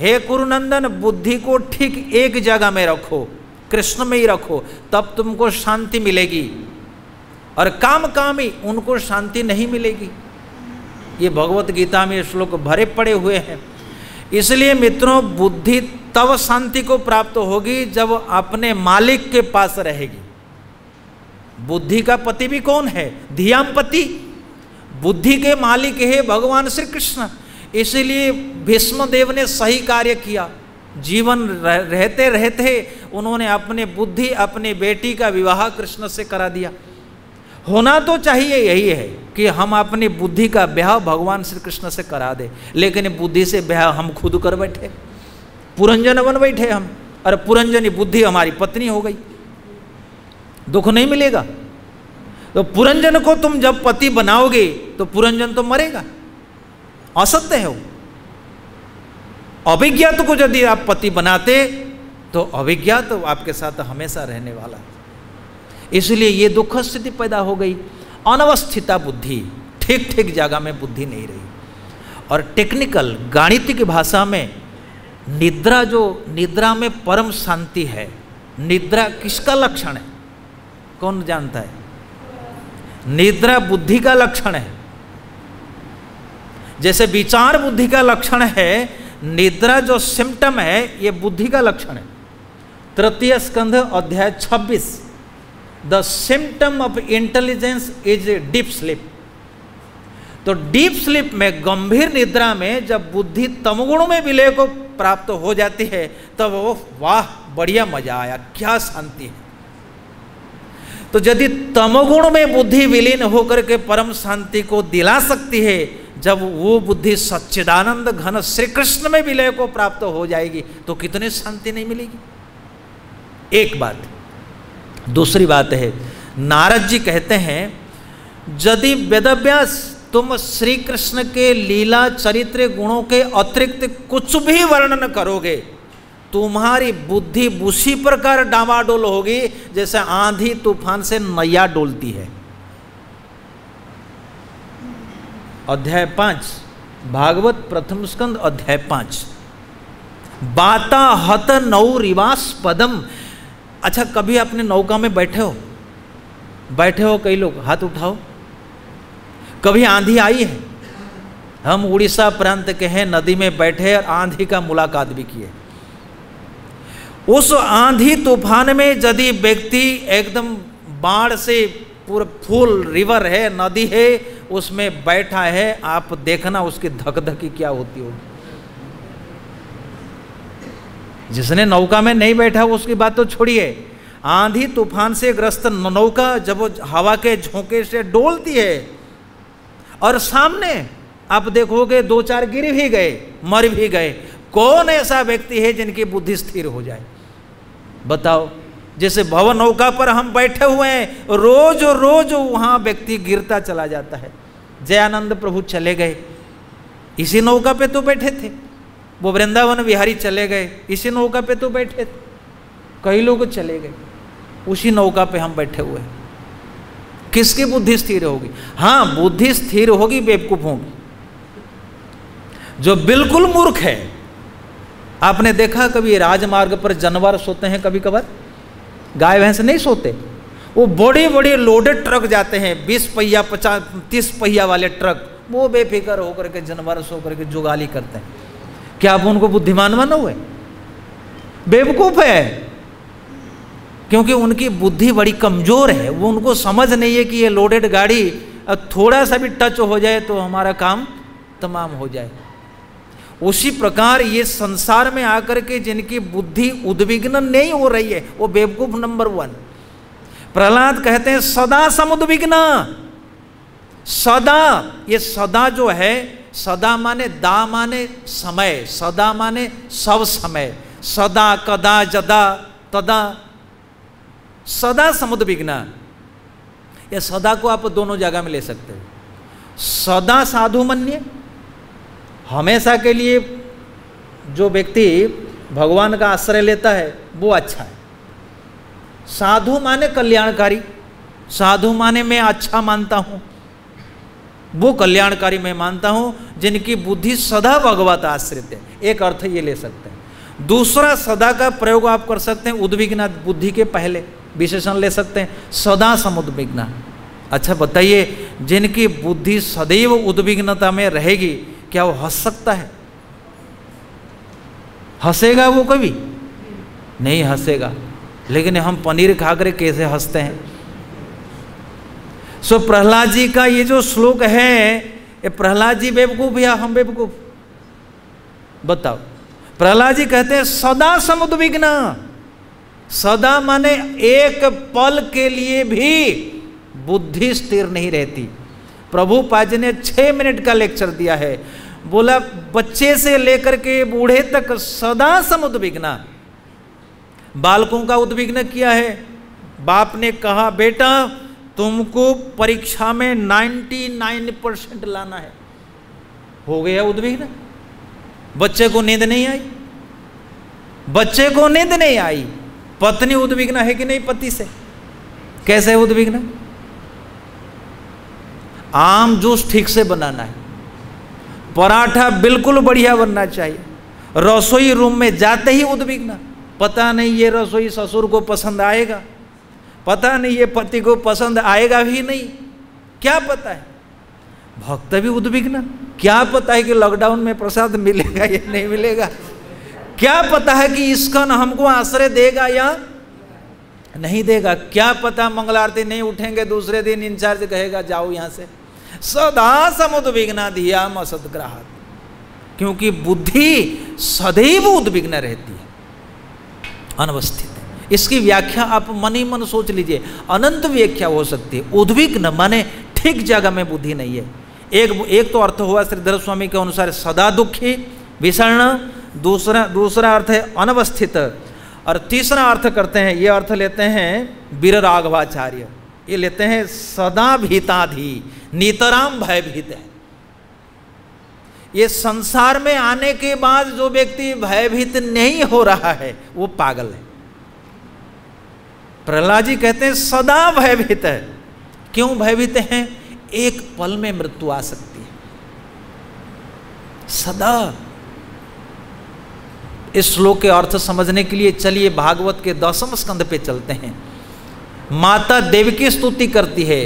हे कुरुनंदन, बुद्धि को ठीक एक जगह में रखो, कृष्ण में ही रखो, तब तुमको शांति मिलेगी। और काम कामी उनको शांति नहीं मिलेगी। ये भगवत गीता में श्लोक भरे पड़े हुए हैं। इसलिए मित्रों, बुद्धि तब शांति को प्राप्त होगी जब अपने मालिक के पास रहेगी। बुद्धि का पति भी कौन है? धियाम पति। बुद्धि के मालिक है भगवान श्री कृष्ण। इसलिए भीष्म देव ने सही कार्य किया। जीवन रहते रहते उन्होंने अपने बुद्धि, अपनी बेटी का विवाह कृष्ण से करा दिया। होना तो चाहिए यही है कि हम अपनी बुद्धि का ब्याह भगवान श्री कृष्ण से करा दे, लेकिन बुद्धि से ब्याह हम खुद कर बैठे, पुरंजन बन बैठे हम, और पुरंजनी बुद्धि हमारी पत्नी हो गई। दुख नहीं मिलेगा? तो पुरंजन को तुम जब पति बनाओगे तो पुरंजन तो मरेगा, असत्य है वो। अभिज्ञात को यदि आप पति बनाते तो अभिज्ञात तो आपके साथ हमेशा रहने वाला। इसलिए ये दुख स्थिति पैदा हो गई। अनवस्थिता बुद्धि, ठीक ठीक जगह में बुद्धि नहीं रही। और टेक्निकल गणित की भाषा में निद्रा, जो निद्रा में परम शांति है, निद्रा किसका लक्षण है? कौन जानता है? निद्रा बुद्धि का लक्षण है। जैसे विचार बुद्धि का लक्षण है, निद्रा जो सिम्टम है ये बुद्धि का लक्षण है। तृतीय स्कंध अध्याय 26, the symptom of intelligence is deep sleep. तो डीप स्लीप में, गंभीर निद्रा में जब बुद्धि तमगुण में विलय को प्राप्त हो जाती है तब वो वाह बढ़िया मजा आया, क्या शांति है। तो यदि तमगुण में बुद्धि विलीन होकर के परम शांति को दिला सकती है, जब वो बुद्धि सच्चिदानंद घन श्री कृष्ण में विलय को प्राप्त हो जाएगी तो कितनी शांति नहीं मिलेगी। एक बात। दूसरी बात है, नारद जी कहते हैं यदि वेदव्यास तुम श्री कृष्ण के लीला चरित्र गुणों के अतिरिक्त कुछ भी वर्णन करोगे, तुम्हारी बुद्धि उसी प्रकार डामाडोल होगी जैसे आंधी तूफान से नैया डोलती है। अध्याय 5 भागवत प्रथम स्कंद अध्याय 5। बाता हत नौ रिवास पदम। अच्छा, कभी अपने नौका में बैठे हो? बैठे हो कई लोग, हाथ उठाओ। कभी आंधी आई है? हम उड़ीसा प्रांत के हैं, नदी में बैठे और आंधी का मुलाकात भी किए। उस आंधी तूफान में यदि व्यक्ति एकदम बाढ़ से पूरा फुल रिवर है, नदी है, उसमें बैठा है, आप देखना उसकी धकधकी क्या होती होगी। जिसने नौका में नहीं बैठा उसकी बात तो छोड़िए, आंधी तूफान से ग्रस्त नौका जब वो हवा के झोंके से डोलती है और सामने आप देखोगे 2-4 गिर भी गए, मर भी गए, कौन ऐसा व्यक्ति है जिनकी बुद्धि स्थिर हो जाए? बताओ। जैसे भव नौका पर हम बैठे हुए हैं, रोज रोज वहां व्यक्ति गिरता चला जाता है। जयानंद प्रभु चले गए, इसी नौका पे तो बैठे थे। वो वृंदावन विहारी चले गए, इसी नौका पे तो बैठे थे। कई लोग चले गए, उसी नौका पे हम बैठे हुए हैं। किसकी बुद्धि स्थिर होगी? हाँ, बुद्धि स्थिर होगी बेवकूफों की, जो बिल्कुल मूर्ख है। आपने देखा कभी राजमार्ग पर जानवर सोते हैं? कभी कभार गाय भैंस नहीं सोते। वो बड़े बड़े लोडेड ट्रक जाते हैं, 20 पहिया 50-30 पहिया वाले ट्रक, वो बेफिक्र होकर के जानवर सो करके जुगाली करते हैं। क्या आप उनको बुद्धिमान मानोगे? बेवकूफ है क्योंकि उनकी बुद्धि बड़ी कमज़ोर है, वो उनको समझ नहीं है कि ये लोडेड गाड़ी अब थोड़ा सा भी टच हो जाए तो हमारा काम तमाम हो जाए। उसी प्रकार ये संसार में आकर के जिनकी बुद्धि उद्विग्न नहीं हो रही है वो बेवकूफ नंबर 1। प्रहलाद कहते हैं सदा समुद्विग्न। सदा, ये सदा जो है, सदा माने दा माने समय, सदा माने सब समय, सदा कदा जदा तदा, सदा समुद्विग्न। ये सदा को आप दोनों जगह में ले सकते हो। सदा साधु मन्य, हमेशा के लिए जो व्यक्ति भगवान का आश्रय लेता है वो अच्छा है। साधु माने कल्याणकारी, साधु माने मैं अच्छा मानता हूँ, वो कल्याणकारी मैं मानता हूँ जिनकी बुद्धि सदा भगवत आश्रित है। एक अर्थ ये ले सकते हैं। दूसरा सदा का प्रयोग आप कर सकते हैं उद्विग्न, बुद्धि के पहले विशेषण ले सकते हैं सदा समुद्विग्न। अच्छा बताइए, जिनकी बुद्धि सदैव उद्विग्नता में रहेगी क्या वो हंस सकता है? हंसेगा वो कभी नहीं हंसेगा। लेकिन हम पनीर खाकर कैसे हंसते हैं। सो प्रहलाद जी का ये जो श्लोक है, ये प्रहलाद जी बेवकूफ या हम बेवकूफ? बताओ। प्रहलाद जी कहते हैं सदा समुद्विग्न। सदा माने एक पल के लिए भी बुद्धि स्थिर नहीं रहती। प्रभुपाद जी ने 6 मिनट का लेक्चर दिया है, बोला बच्चे से लेकर के बूढ़े तक सदा समुद्विग्न। बालकों का उद्विग्न किया है। बाप ने कहा बेटा तुमको परीक्षा में 99% लाना है, हो गया उद्विग्न। बच्चे को नींद नहीं आई, बच्चे को नींद नहीं आई। पत्नी उद्विग्न है कि नहीं पति से? कैसे उद्विग्न? आम जूस ठीक से बनाना है, पराठा बिल्कुल बढ़िया बनना चाहिए। रसोई रूम में जाते ही उद्विग्न, पता नहीं ये रसोई ससुर को पसंद आएगा, पता नहीं ये पति को पसंद आएगा भी नहीं, क्या पता है। भक्त भी उद्विग्न, क्या पता है कि लॉकडाउन में प्रसाद मिलेगा या नहीं मिलेगा, क्या पता है कि इसका न हमको आश्रय देगा या नहीं देगा, क्या पता मंगल आरती नहीं उठेंगे दूसरे दिन इंचार्ज कहेगा जाओ यहाँ से। सदा समुद्विग्न धिया असद्ग्राहक, क्योंकि बुद्धि सदैव उद्विग्न रहती है, अनवस्थित है। इसकी व्याख्या आप मन ही मन सोच लीजिए, अनंत व्याख्या हो सकती है। उद्विग्न माने ठीक जगह में बुद्धि नहीं है। एक तो अर्थ हुआ श्रीधर स्वामी के अनुसार सदा दुखी विषर्ण, दूसरा अर्थ है अनवस्थित, और तीसरा अर्थ करते हैं, ये अर्थ लेते हैं वीर राघवाचार्य, ये लेते हैं सदा भीताधि, नितराम भयभीत है। ये संसार में आने के बाद जो व्यक्ति भयभीत नहीं हो रहा है वो पागल है। प्रहलाद जी कहते हैं सदा भयभीत है। क्यों भयभीत हैं? एक पल में मृत्यु आ सकती है, सदा। इस श्लोक के अर्थ समझने के लिए चलिए भागवत के 10वें स्कंद पे चलते हैं। माता देवकी स्तुति करती है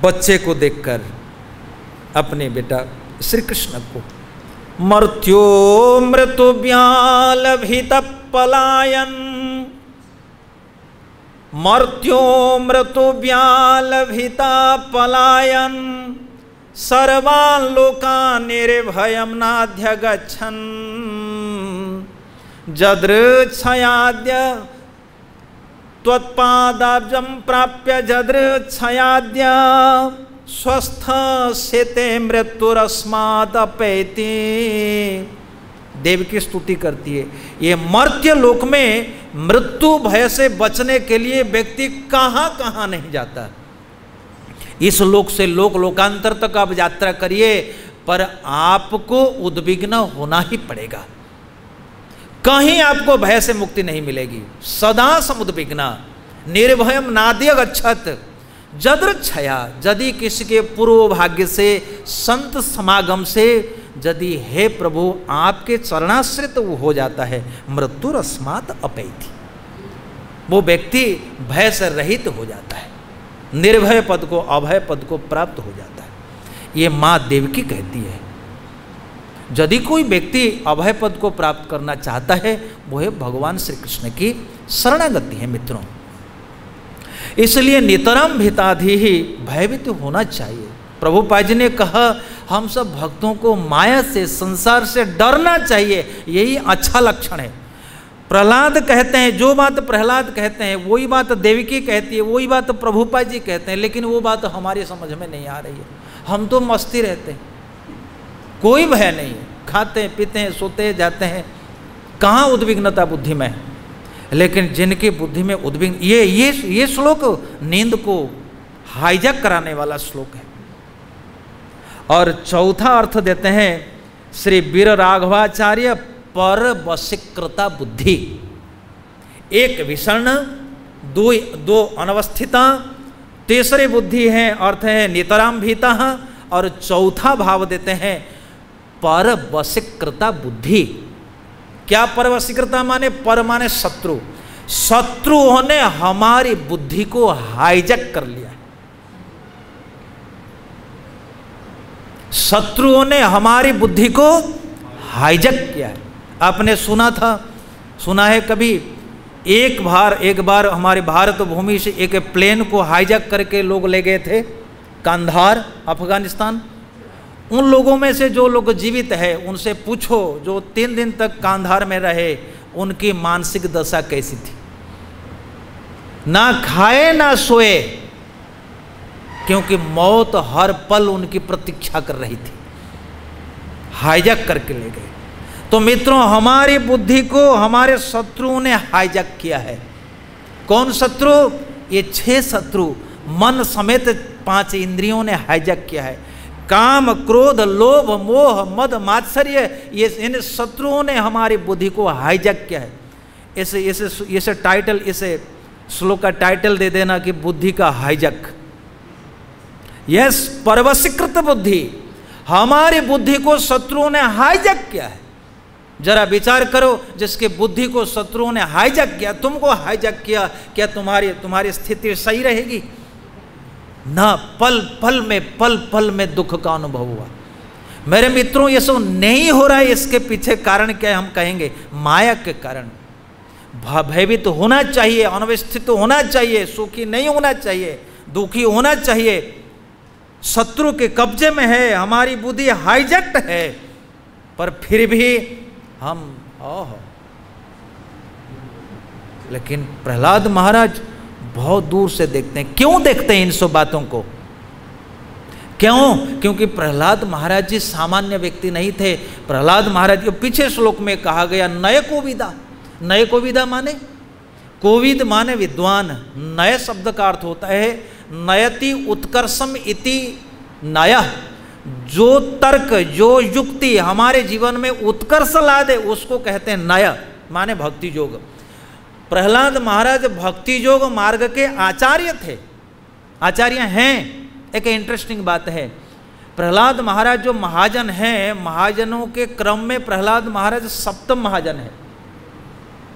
बच्चे को देखकर, अपने बेटा श्री कृष्ण को। मर्त्यो मृत्यु व्यालभित पलायन, मर्त्यो मृत्यु व्यालभिता पलायन, सर्वान् लोकान् निर्भयं नाध्यगच्छन्, जदृच्छयाद्य त्वत्पादाब्जं प्राप्य जदृच्छयाद्य स्वस्थ शेते मृत्युरस्मात् अपैति। देव की स्तुति करती है। ये मर्त्य लोक में मृत्यु भय से बचने के लिए व्यक्ति कहाँ कहाँ नहीं जाता। इस लोक से लोकांतर तक आप यात्रा करिए, पर आपको उद्विग्न होना ही पड़ेगा। कहीं आपको भय से मुक्ति नहीं मिलेगी। सदा समुद्विग्न निर्भयम नाद्य गच्छत, जदृच्छया, यदि किसी के पूर्व भाग्य से संत समागम से यदि हे प्रभु आपके चरणाश्रित वो हो जाता है, मृत्यु रस्मात अपैति, वो व्यक्ति भय से रहित हो जाता है, निर्भय पद को अभय पद को प्राप्त हो जाता है। ये माँ देवकी कहती है। यदि कोई व्यक्ति अभय पद को प्राप्त करना चाहता है वो है भगवान श्री कृष्ण की शरणागति है मित्रों। इसलिए नितरम भीताधि ही भयभीत होना चाहिए। प्रभुपाद जी ने कहा हम सब भक्तों को माया से, संसार से डरना चाहिए, यही अच्छा लक्षण है। प्रहलाद कहते हैं, जो बात प्रहलाद कहते हैं वही बात देवकी कहती है, वही बात प्रभुपाद जी कहते हैं, लेकिन वो बात हमारी समझ में नहीं आ रही है। हम तो मस्ती रहते हैं, कोई भय नहीं है, खाते हैं पीते हैं सोते हैं जाते हैं, कहाँ उद्विग्नता बुद्धि में। लेकिन जिनकी बुद्धि में उद्विग्न, ये श्लोक नींद को हाईजैक कराने वाला श्लोक है। और चौथा अर्थ देते हैं श्री वीर राघवाचार्य, पर वशीकृता बुद्धि। एक विषण, दो अनवस्थिता, तीसरी बुद्धि है अर्थ है नितराम भीता, और चौथा भाव देते हैं पर वशीकृता बुद्धि। क्या पर वशीकृता माने? पर माने शत्रु, शत्रुओं ने हमारी बुद्धि को हाईजैक कर लिया है। शत्रुओं ने हमारी बुद्धि को हाईजैक किया है। आपने सुना है कभी, एक बार हमारे भारत भूमि से एक प्लेन को हाईजैक करके लोग ले गए थे कांधार, अफगानिस्तान। उन लोगों में से जो लोग जीवित है उनसे पूछो, जो 3 दिन तक कांधार में रहे, उनकी मानसिक दशा कैसी थी। ना खाए ना सोए, क्योंकि मौत हर पल उनकी प्रतीक्षा कर रही थी, हाईजैक करके ले गए। तो मित्रों, हमारी बुद्धि को हमारे शत्रुओं ने हाईजैक किया है। कौन शत्रु? ये 6 शत्रु, मन समेत 5 इंद्रियों ने हाईजैक किया है। काम, क्रोध, लोभ, मोह, मद, मात्सर्य, ये इन शत्रुओं ने हमारी बुद्धि को हाईजैक किया है। इसे टाइटल, इसे श्लोक का टाइटल दे देना कि बुद्धि का हाईजैक। यस, परवशीकृत बुद्धि, हमारी बुद्धि को शत्रुओं ने हाईजैक किया है। जरा विचार करो, जिसके बुद्धि को शत्रुओं ने हाईजैक किया, तुमको हाईजैक किया, क्या तुम्हारी स्थिति सही रहेगी? ना, पल पल में दुख का अनुभव हुआ। मेरे मित्रों, ये सब नहीं हो रहा है, इसके पीछे कारण क्या है? हम कहेंगे माया के कारण। भयभीत होना चाहिए, अनवस्थित होना चाहिए, सुखी नहीं होना चाहिए, दुखी होना चाहिए। शत्रु के कब्जे में है, हमारी बुद्धि हाईजैक्ट है, पर फिर भी हम लेकिन प्रहलाद महाराज बहुत दूर से देखते हैं। क्यों देखते हैं इन सब बातों को? क्यों? क्योंकि प्रहलाद महाराज जी सामान्य व्यक्ति नहीं थे। प्रहलाद महाराज को पीछे श्लोक में कहा गया नय कोविदा। नय कोविदा माने, कोविद माने विद्वान। नय शब्द का अर्थ होता है नयति उत्कर्षम इति नयः, जो तर्क, जो युक्ति हमारे जीवन में उत्कर्ष ला दे उसको कहते हैं नय, माने भक्ति योग। प्रहलाद महाराज भक्ति योग मार्ग के आचार्य थे, आचार्य हैं। एक इंटरेस्टिंग बात है, प्रहलाद महाराज जो महाजन हैं, महाजनों के क्रम में प्रहलाद महाराज सप्तम महाजन है।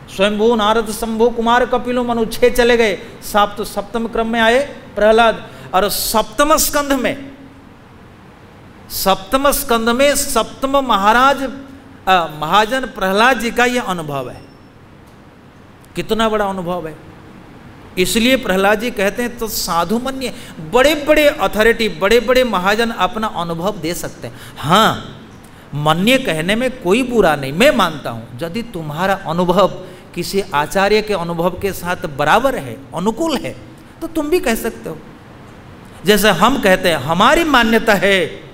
स्वयंभू, नारद, शंभु, कुमार, कपिलो, मनु 6 चले गए, सप्तम क्रम में आए प्रहलाद। और सप्तम स्कंध में सप्तम महाजन प्रहलाद जी का यह अनुभव है। कितना बड़ा अनुभव है! इसलिए प्रहलाद जी कहते हैं तो साधु मन्य, बड़े बड़े अथॉरिटी, बड़े बड़े महाजन अपना अनुभव दे सकते हैं। हाँ, मन्य कहने में कोई बुरा नहीं, मैं मानता हूँ। यदि तुम्हारा अनुभव किसी आचार्य के अनुभव के साथ बराबर है, अनुकूल है, तो तुम भी कह सकते हो। जैसे हम कहते हैं, हमारी मान्यता है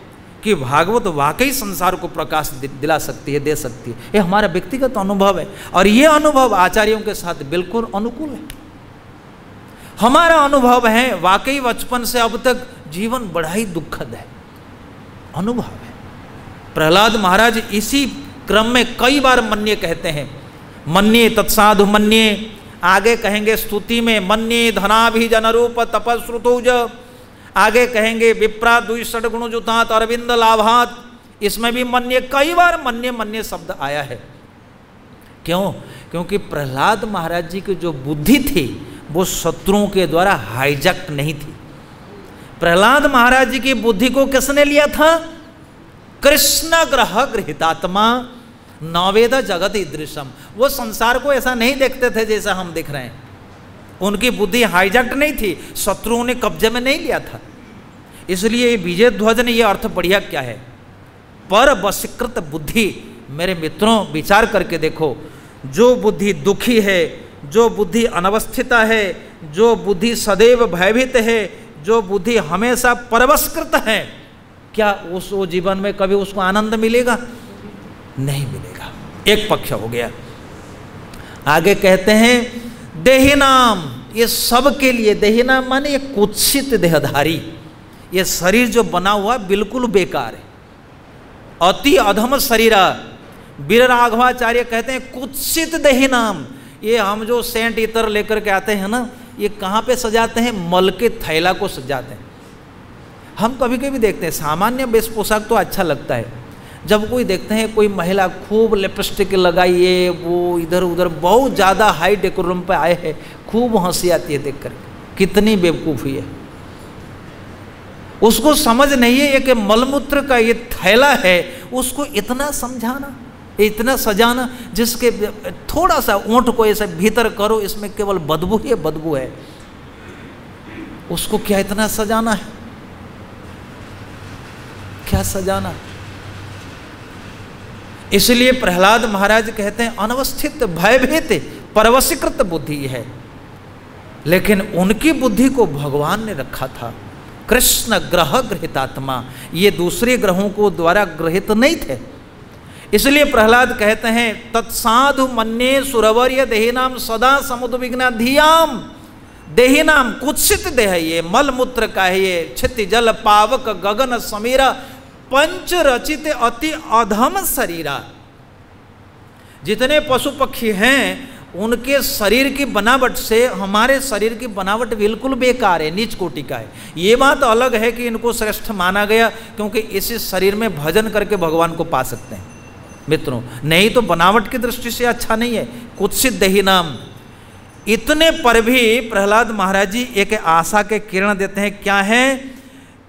कि भागवत वाकई संसार को प्रकाश दिला सकती है, दे सकती है। ये हमारा व्यक्तिगत अनुभव है, और ये अनुभव आचार्यों के साथ बिल्कुल अनुकूल है। हमारा अनुभव है वाकई बचपन से अब तक जीवन बड़ा ही दुखद है, अनुभव है। प्रहलाद महाराज इसी क्रम में कई बार मन्ये कहते हैं। मन्ये तत्साधु मन्ये, आगे कहेंगे स्तुति में मन्ये धनाभिजन रूप तपश्रुतुज, आगे कहेंगे विप्रा द्विषड गुणजुतात अरविंद लाभात, इसमें भी मन्ये, कई बार मन्ये मन्ये शब्द आया है। क्यों? क्योंकि प्रहलाद महाराज जी की जो बुद्धि थी वो शत्रुओं के द्वारा हाईजैक नहीं थी। प्रहलाद महाराज जी की बुद्धि को किसने लिया था? कृष्ण ग्रह गृहीतात्मा, नवेद जगत ईदृशम, वो संसार को ऐसा नहीं देखते थे जैसा हम दिख रहे हैं। उनकी बुद्धि हाईजैक्ट नहीं थी, शत्रुओं ने कब्जे में नहीं लिया था। इसलिए विजय ध्वज ने यह अर्थ बढ़िया क्या है, पर वशीकृत बुद्धि। मेरे मित्रों विचार करके देखो, जो बुद्धि दुखी है, जो बुद्धि अनवस्थिता है, जो बुद्धि सदैव भयभीत है, जो बुद्धि हमेशा परवशकृत है, क्या उस वो जीवन में कभी उसको आनंद मिलेगा? नहीं मिलेगा। एक पक्ष हो गया। आगे कहते हैं देही नाम, ये सब के लिए, देही नाम माने ये कुत्सित देहधारी, ये शरीर जो बना हुआ बिल्कुल बेकार है, अति अधम शरीरा। वीर राघवाचार्य कहते हैं कुत्सित देही नाम। ये हम जो सेंट इतर लेकर के आते हैं ना, ये कहाँ पे सजाते हैं? मल के थैला को सजाते हैं। हम कभी कभी देखते हैं सामान्य वेश पोशाक तो अच्छा लगता है, जब कोई देखते हैं कोई महिला खूब लिपस्टिक लगाइए, वो इधर उधर बहुत ज़्यादा हाई डेकोरम पे आए हैं, खूब हंसी आती है देख कर, कितनी बेवकूफ़ी है। उसको समझ नहीं है ये कि मलमूत्र का ये थैला है, उसको इतना समझाना, इतना सजाना, जिसके थोड़ा सा ऊँट को ऐसे भीतर करो, इसमें केवल बदबू ही बदबू है, उसको क्या इतना सजाना है? क्या सजाना? इसलिए प्रहलाद महाराज कहते हैं अनवस्थित भयभीत परवशीकृत बुद्धि है। लेकिन उनकी बुद्धि को भगवान ने रखा था। कृष्ण ग्रह गृहितात्मा, ये दूसरे ग्रहों को द्वारा गृहित नहीं थे। इसलिए प्रहलाद कहते हैं तत्साधु मन्ये सुरवर्य देहिनाम सदा समुद्विग्ना धियाम। देहिनाम कुत्सित देह, ये मल मूत्र का है, ये क्षिति जल पावक गगन समीरा पंच रचित अति अधम शरीरा। जितने पशु पक्षी हैं उनके शरीर की बनावट से हमारे शरीर की बनावट बिल्कुल बेकार है, नीच कोटि का है। ये बात अलग है कि इनको श्रेष्ठ माना गया क्योंकि इसी शरीर में भजन करके भगवान को पा सकते हैं मित्रों, नहीं तो बनावट की दृष्टि से अच्छा नहीं है। कुत्सित देही नाम, इतने पर भी प्रहलाद महाराज जी एक आशा के किरण देते हैं। क्या है?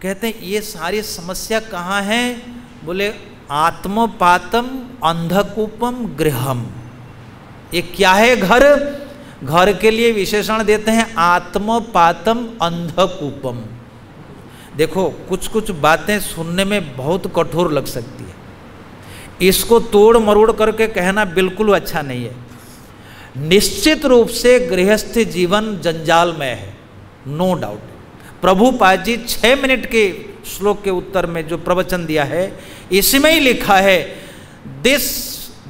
कहते हैं ये सारी समस्या कहाँ है? बोले आत्मपातम अंधकूपम गृहम। ये क्या है? घर। घर के लिए विशेषण देते हैं आत्मपातम अंधकूपम। देखो कुछ कुछ बातें सुनने में बहुत कठोर लग सकती है, इसको तोड़ मरोड़ करके कहना बिल्कुल अच्छा नहीं है। निश्चित रूप से गृहस्थ जीवन जंजालमय है, no doubt. Prabhupada ji 6 minute के श्लोक के उत्तर में जो प्रवचन दिया है इसमें ही लिखा है this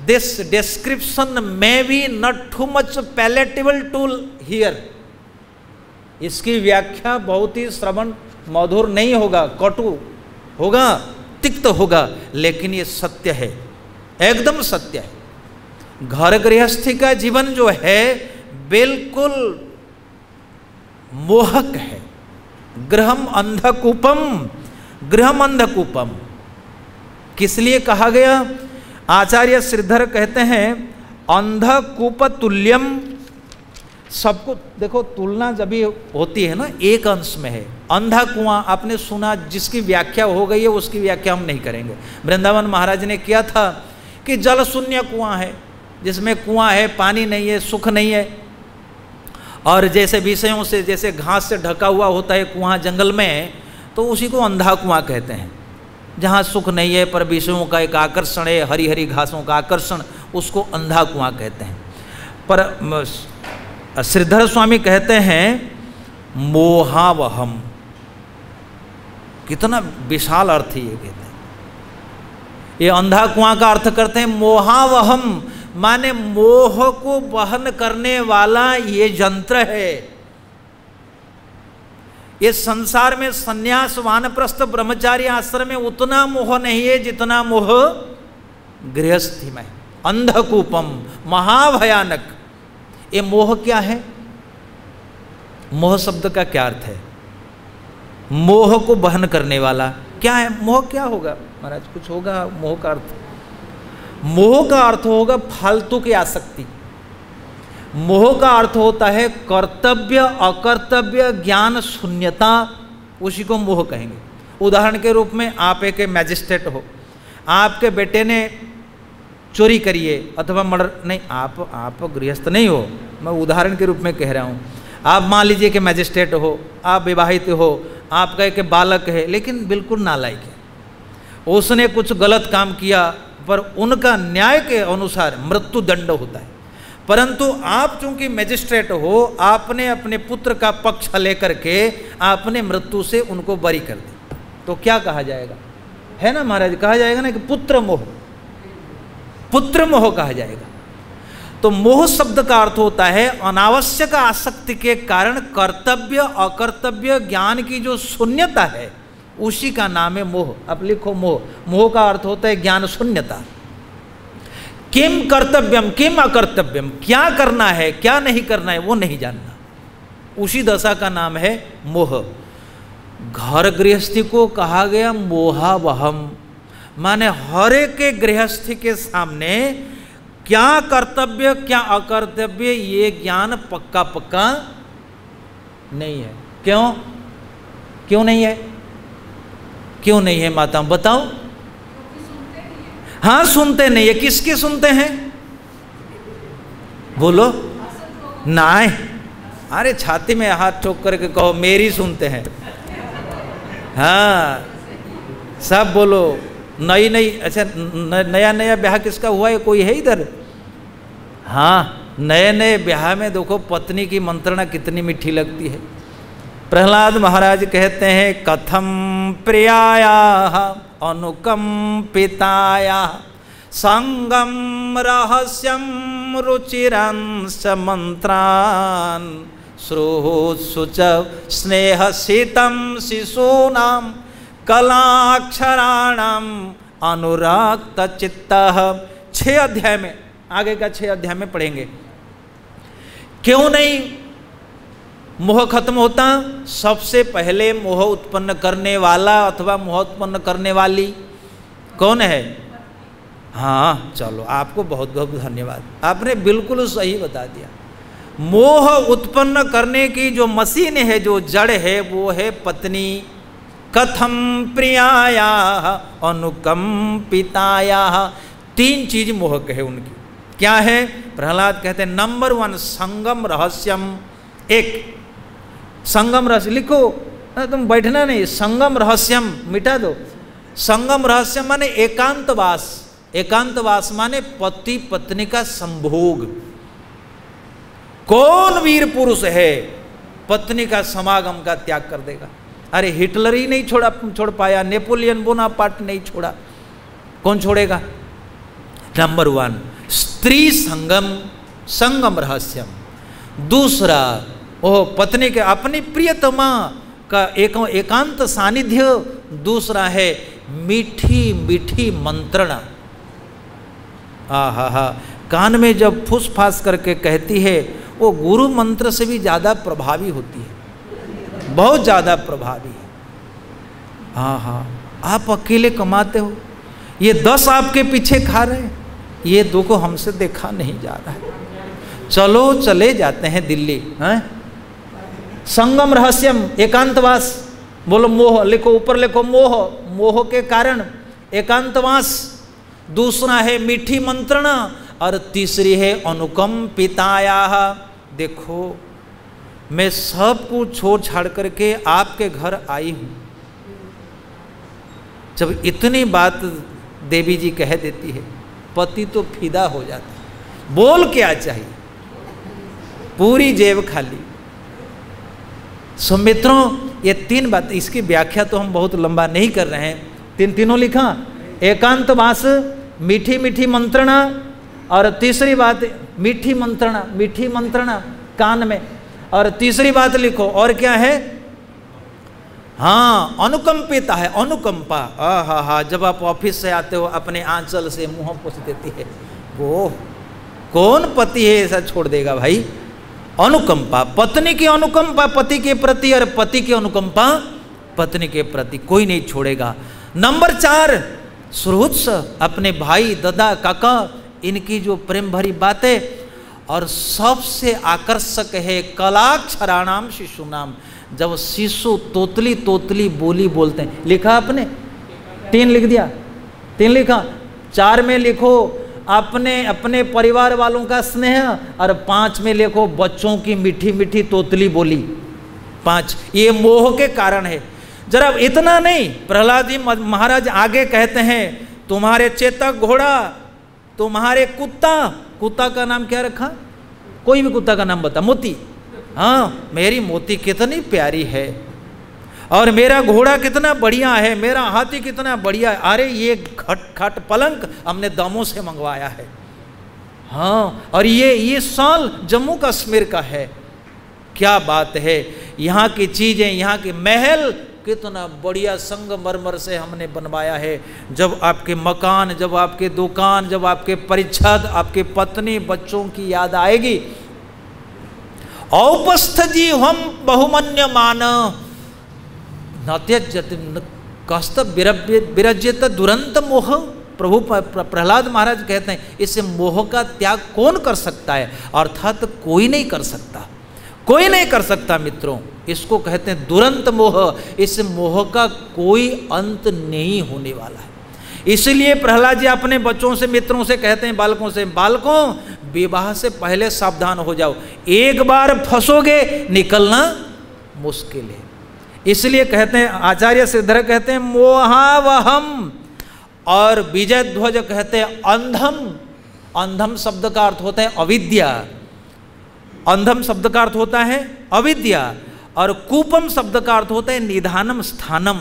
description may be not too much palatable to hear. इसकी व्याख्या बहुत ही श्रवण मधुर नहीं होगा, कटु होगा, तिक्त होगा, लेकिन ये सत्य है, एकदम सत्य है। घर गृहस्थी का जीवन जो है बिल्कुल मोहक है। गृहम अंधकूपम, गृहम अंधकूपम किस लिए कहा गया? आचार्य श्रीधर कहते हैं अंधकूप तुल्यम। सबको देखो, तुलना जब भी होती है ना एक अंश में है। अंधा कुआं आपने सुना, जिसकी व्याख्या हो गई है उसकी व्याख्या हम नहीं करेंगे। वृंदावन महाराज ने किया था कि जल शून्य कुआं है, जिसमें कुआं है, पानी नहीं है, सुख नहीं है। और जैसे विषयों से, जैसे घास से ढका हुआ होता है कुआं जंगल में, तो उसी को अंधा कुआं कहते हैं। जहाँ सुख नहीं है पर विषयों का एक आकर्षण है, हरी हरी घासों का आकर्षण, उसको अंधा कुआं कहते हैं। पर श्रीधर स्वामी कहते हैं मोहावहम। कितना विशाल अर्थ ये कहते हैं। ये अंधा कुआं का अर्थ करते हैं मोहावहम, माने मोह को वहन करने वाला ये यंत्र है। ये संसार में संन्यास वानप्रस्थ ब्रह्मचारी आश्रम में उतना मोह नहीं है जितना मोह गृहस्थी में। अंधकूपम, महाभयानक। ये मोह क्या है? मोह शब्द का क्या अर्थ है? मोह को वहन करने वाला क्या है? मोह क्या होगा महाराज? कुछ होगा मोह का अर्थ? मोह का अर्थ होगा फालतू की आसक्ति। मोह का अर्थ होता है कर्तव्य अकर्तव्य ज्ञान शून्यता, उसी को मोह कहेंगे। उदाहरण के रूप में आप एक मैजिस्ट्रेट हो, आपके बेटे ने चोरी करिए अथवा मर्डर नहीं, आप गृहस्थ नहीं हो, मैं उदाहरण के रूप में कह रहा हूँ। आप मान लीजिए कि मैजिस्ट्रेट हो, आप विवाहित हो, आपका एक बालक है लेकिन बिल्कुल नालायक है, उसने कुछ गलत काम किया पर उनका न्याय के अनुसार मृत्यु दंड होता है, परंतु आप चूंकि मैजिस्ट्रेट हो, आपने अपने पुत्र का पक्ष लेकर के आपने मृत्यु से उनको बरी कर दी, तो क्या कहा जाएगा? है ना महाराज, कहा जाएगा ना कि पुत्र मोह, पुत्र मोह कहा जाएगा। तो मोह शब्द का अर्थ होता है अनावश्यक आसक्ति के कारण कर्तव्य अकर्तव्य ज्ञान की जो शून्यता है उसी का नाम है मोह। अब लिखो मोह, मोह का अर्थ होता है ज्ञान शून्यता। किम कर्तव्यम किम अकर्तव्यम, क्या करना है क्या नहीं करना है वो नहीं जानना, उसी दशा का नाम है मोह। घर गृहस्थी को कहा गया मोहावहम, माने हर एक के गृहस्थी के सामने क्या कर्तव्य क्या अकर्तव्य ये ज्ञान पक्का पक्का नहीं है। क्यों क्यों नहीं है? क्यों नहीं है माता बताओ? हाँ सुनते नहीं है। किसकी सुनते हैं? बोलो नाय, अरे छाती में हाथ ठोक करके कहो मेरी सुनते हैं। हाँ सब बोलो नई नई, अच्छा नया नया ब्याह किसका हुआ है? कोई है इधर? हाँ नए नए ब्याह में देखो पत्नी की मंत्रणा कितनी मीठी लगती है। प्रहलाद महाराज कहते हैं कथम प्रियाया अनुकंपिताया संगम रहस्यम रुचिरंस मंत्रान श्रोत्सुच स्नेह शीतम शिशूनाम कलाक्षराणाम अनुरक्त चित्तः। 6 अध्याय में, आगे का 6 अध्याय में पढ़ेंगे। क्यों नहीं मोह खत्म होता? सबसे पहले मोह उत्पन्न करने वाला अथवा मोह उत्पन्न करने वाली कौन है? हाँ चलो आपको बहुत बहुत धन्यवाद, आपने बिल्कुल सही बता दिया। मोह उत्पन्न करने की जो मशीन है, जो जड़ है, वो है पत्नी। कथम प्रियाया अनुकंपिताया, 3 चीज मोह है उनकी। क्या है? प्रहलाद कहते हैं नंबर 1 संगम रहस्यम। 1 संगम रहस्य लिखो, तुम बैठना नहीं, संगम रहस्यम मिटा दो। संगम रहस्यम माने एकांतवास, एकांतवास माने पति पत्नी का संभोग। कौन वीर पुरुष है पत्नी का समागम का त्याग कर देगा? अरे हिटलर ही नहीं छोड़ पाया, नेपोलियन बोनापार्ट नहीं छोड़ा, कौन छोड़ेगा? नंबर 1 स्त्री संगम, संगम रहस्यम। दूसरा ओह पत्नी के अपनी प्रियतमा का एकांत सानिध्य। दूसरा है मीठी मीठी मंत्रणा। हा कान में जब फुस फास करके कहती है वो गुरु मंत्र से भी ज़्यादा प्रभावी होती है, बहुत ज़्यादा प्रभावी है। हाँ आप अकेले कमाते हो, ये 10 आपके पीछे खा रहे हैं, ये 2 को हमसे देखा नहीं जा रहा है, चलो चले जाते हैं दिल्ली। हैं संगम रहस्यम एकांतवास। बोलो मोह लिखो, ऊपर लिखो मोह, मोह के कारण एकांतवास। दूसरा है मीठी मंत्रणा और तीसरी है अनुकंपिताया। देखो मैं सब कुछ छोड़ छाड़ करके आपके घर आई हूँ, जब इतनी बात देवी जी कह देती है पति तो फिदा हो जाता है। बोल क्या चाहिए, पूरी जेब खाली। सो मित्रों ये 3 बात, इसकी व्याख्या तो हम बहुत लंबा नहीं कर रहे हैं। तीनों लिखा, एकांतवास, मीठी मीठी मंत्रणा और तीसरी बात मीठी मंत्रणा कान में, और तीसरी बात लिखो और क्या है? हाँ अनुकंपिता है, अनुकंपा। हा जब आप ऑफिस से आते हो अपने आंचल से मुंह पोंछ देती है, वो कौन पति है ऐसा छोड़ देगा भाई? अनुकंपा, पत्नी की अनुकंपा पति के प्रति और पति की अनुकंपा पत्नी के प्रति, कोई नहीं छोड़ेगा। नंबर 4 सुहृत्स, अपने भाई दादा काका इनकी जो प्रेम भरी बातें, और सबसे आकर्षक है कलाक्षराणाम शिशुनाम, जब शिशु तोतली तोतली बोली बोलते हैं। लिखा आपने? 3 लिख दिया? 3 लिखा? 4 में लिखो अपने अपने परिवार वालों का स्नेह, और 5 में लिखो बच्चों की मीठी मीठी तोतली बोली। 5 ये मोह के कारण है। जरा इतना नहीं, प्रहलाद जी महाराज आगे कहते हैं तुम्हारे चेतक घोड़ा, तुम्हारे कुत्ता, कुत्ता का नाम क्या रखा? कोई भी कुत्ता का नाम बता। मोती। हाँ, मेरी मोती कितनी प्यारी है, और मेरा घोड़ा कितना बढ़िया है, मेरा हाथी कितना बढ़िया है। अरे ये खट पलंग हमने दामों से मंगवाया है। हाँ, और ये साल जम्मू कश्मीर का है। क्या बात है, यहाँ की चीज़ें, यहाँ के महल कितना बढ़िया संगमरमर से हमने बनवाया है। जब आपके मकान, जब आपके दुकान, जब आपके परिच्छद, आपके पत्नी बच्चों की याद आएगी। औपस्थ जी हम बहुमन्य मान नत्यजत कस्त विरज्यत दुरंत मोह। प्रभु प्रहलाद महाराज कहते हैं इस मोह का त्याग कौन कर सकता है? अर्थात कोई नहीं कर सकता, कोई नहीं कर सकता मित्रों। इसको कहते हैं दुरंत मोह। इस मोह का कोई अंत नहीं होने वाला है। इसलिए प्रहलाद जी अपने बच्चों से, मित्रों से कहते हैं, बालकों से, बालकों विवाह से पहले सावधान हो जाओ, एक बार फंसोगे निकलना मुश्किल है। इसलिए कहते हैं, आचार्य श्रीधर कहते हैं मोहावहम, और विजय ध्वज कहते हैं अंधम। अंधम शब्द का अर्थ होता है अविद्या। अंधम शब्द का अर्थ होता है अविद्या, और कूपम शब्द का अर्थ होता है निधानम स्थानम,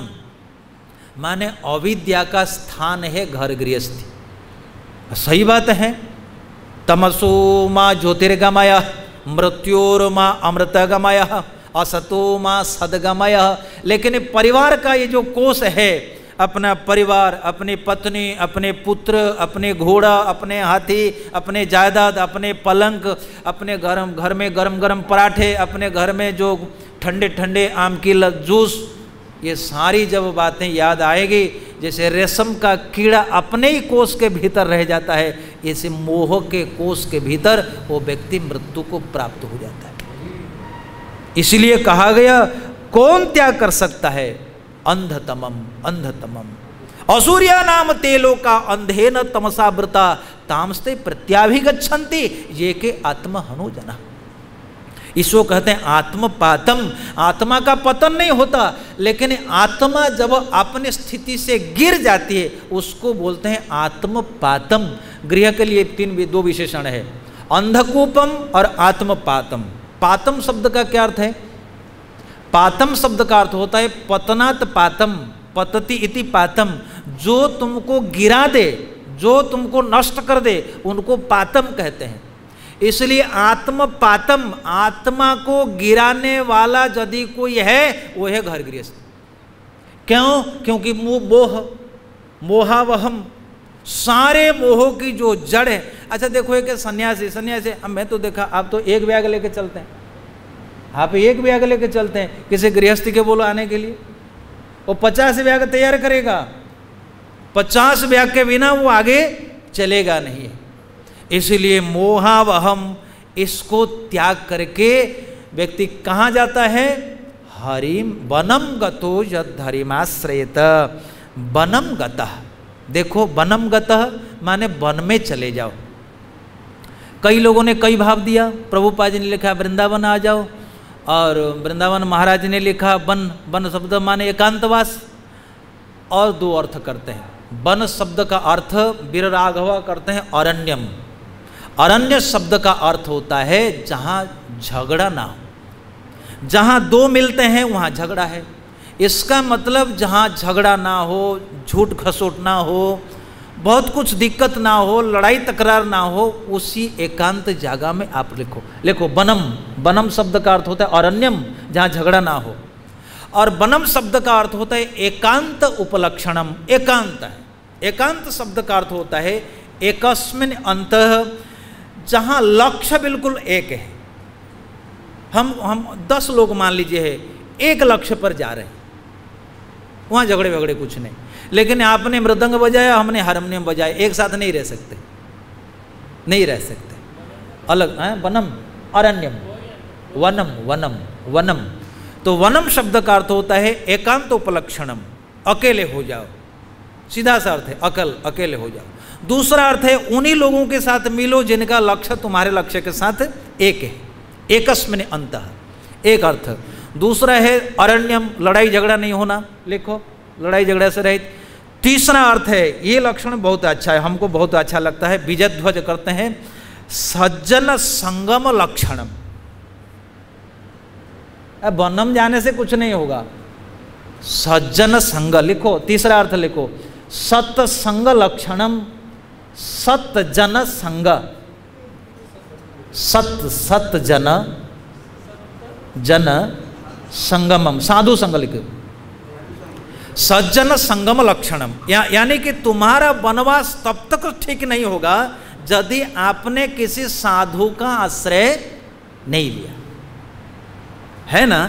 माने अविद्या का स्थान है घर गृहस्थी। सही बात है। तमसो माँ ज्योतिर्गमय, मृत्योर्मा अमृतगमय, असतो माँ सदगमय। लेकिन परिवार का ये जो कोष है, अपना परिवार, अपनी पत्नी, अपने पुत्र, अपने घोड़ा, अपने हाथी, अपने जायदाद, अपने पलंग, अपने घर में गरम गरम पराठे, अपने घर में जो ठंडे ठंडे आम की जूस, ये सारी जब बातें याद आएगी, जैसे रेशम का कीड़ा अपने ही कोष के भीतर रह जाता है, ऐसे मोह के कोष के भीतर वो व्यक्ति मृत्यु को प्राप्त हो जाता है। इसलिए कहा गया कौन त्याग कर सकता है? अंधतमम, अंधतमम। असूर्या नाम तेलो का अंधेन तमसावृता तामस्ते प्रत्याभिगच्छन्ति ये के आत्महनुजना। इसको कहते हैं आत्मपातम। आत्मा का पतन नहीं होता, लेकिन आत्मा जब अपनी स्थिति से गिर जाती है उसको बोलते हैं आत्मपातम। गृह के लिए दो विशेषण है, अंधकूपम और आत्मपातम। पातम शब्द का क्या अर्थ है? पातम शब्द का अर्थ होता है पतनात् पातम, पतति इति पातम। जो तुमको गिरा दे, जो तुमको नष्ट कर दे, उनको पातम कहते हैं। इसलिए आत्मपातम, आत्मा को गिराने वाला यदि कोई है वो है घर गृहस्थ। क्यों? क्योंकि मोह, मोहावहम, सारे मोह की जो जड़ है। अच्छा देखो, एक सन्यासी, सन्यासी मैं तो देखा, आप तो एक बैग लेके चलते हैं, आप एक बैग लेके चलते हैं। किसी गृहस्थी के बोलो आने के लिए, वो 50 बैग तैयार करेगा, 50 बैग के बिना वो आगे चलेगा नहीं। इसलिए मोहावहम, इसको त्याग करके व्यक्ति कहाँ जाता है? हरिम वनम गतो यद हरिमाश्रयत। वनम गतः, देखो वनम गतः माने वन में चले जाओ। कई लोगों ने कई भाव दिया। प्रभुपाद जी ने लिखा वृंदावन आ जाओ, और वृंदावन महाराज ने लिखा वन। वन शब्द माने एकांतवास, और दो अर्थ करते हैं। वन शब्द का अर्थ वीर राघवा करते हैं अरण्यम। अरण्य शब्द का अर्थ होता है जहाँ झगड़ा ना हो। जहाँ दो मिलते हैं वहाँ झगड़ा है। इसका मतलब जहाँ झगड़ा ना हो, झूठ खसोट ना हो, बहुत कुछ दिक्कत ना हो, लड़ाई तकरार ना हो, उसी एकांत जगह में आप लिखो वनम। वनम शब्द का अर्थ होता है अरण्यम, जहाँ झगड़ा ना हो। और वनम शब्द का अर्थ होता है एकांत उपलक्षणम। एकांत है। एकांत शब्द का अर्थ होता है एकस्मिन अंतः, जहाँ लक्ष्य बिल्कुल एक है। हम 10 लोग मान लीजिए है, एक लक्ष्य पर जा रहे हैं, वहाँ झगड़े वगड़े कुछ नहीं। लेकिन आपने मृदंग बजाया, हमने हारमोनियम बजाया, एक साथ नहीं रह सकते, नहीं रह सकते, अलग है। वनम अरण्यम, वनम वनम वनम। तो वनम शब्द का अर्थ होता है एकांत उपलक्षणम, अकेले हो जाओ, सीधा सा अर्थ है अकेले हो जाओ। दूसरा अर्थ है उन्हीं लोगों के साथ मिलो जिनका लक्ष्य तुम्हारे लक्ष्य के साथ एक है, एकस्मिन् अन्तः, एक अर्थ। दूसरा है अरण्यम, लड़ाई झगड़ा नहीं होना, लिखो लड़ाई झगड़ा से रहित। तीसरा अर्थ है, ये लक्षण बहुत अच्छा है, हमको बहुत अच्छा लगता है, विजयध्वज करते हैं, सज्जन संगम लक्षणम। वनम जाने से कुछ नहीं होगा, सज्जन संग लिखो, तीसरा अर्थ लिखो, सत्संग लक्षणम, सत जन संग, सत जन जन संगमम, साधु संग लिखो, सज्जन संगम लक्षणम। यानी कि तुम्हारा वनवास तब तक ठीक नहीं होगा यदि आपने किसी साधु का आश्रय नहीं लिया, है ना।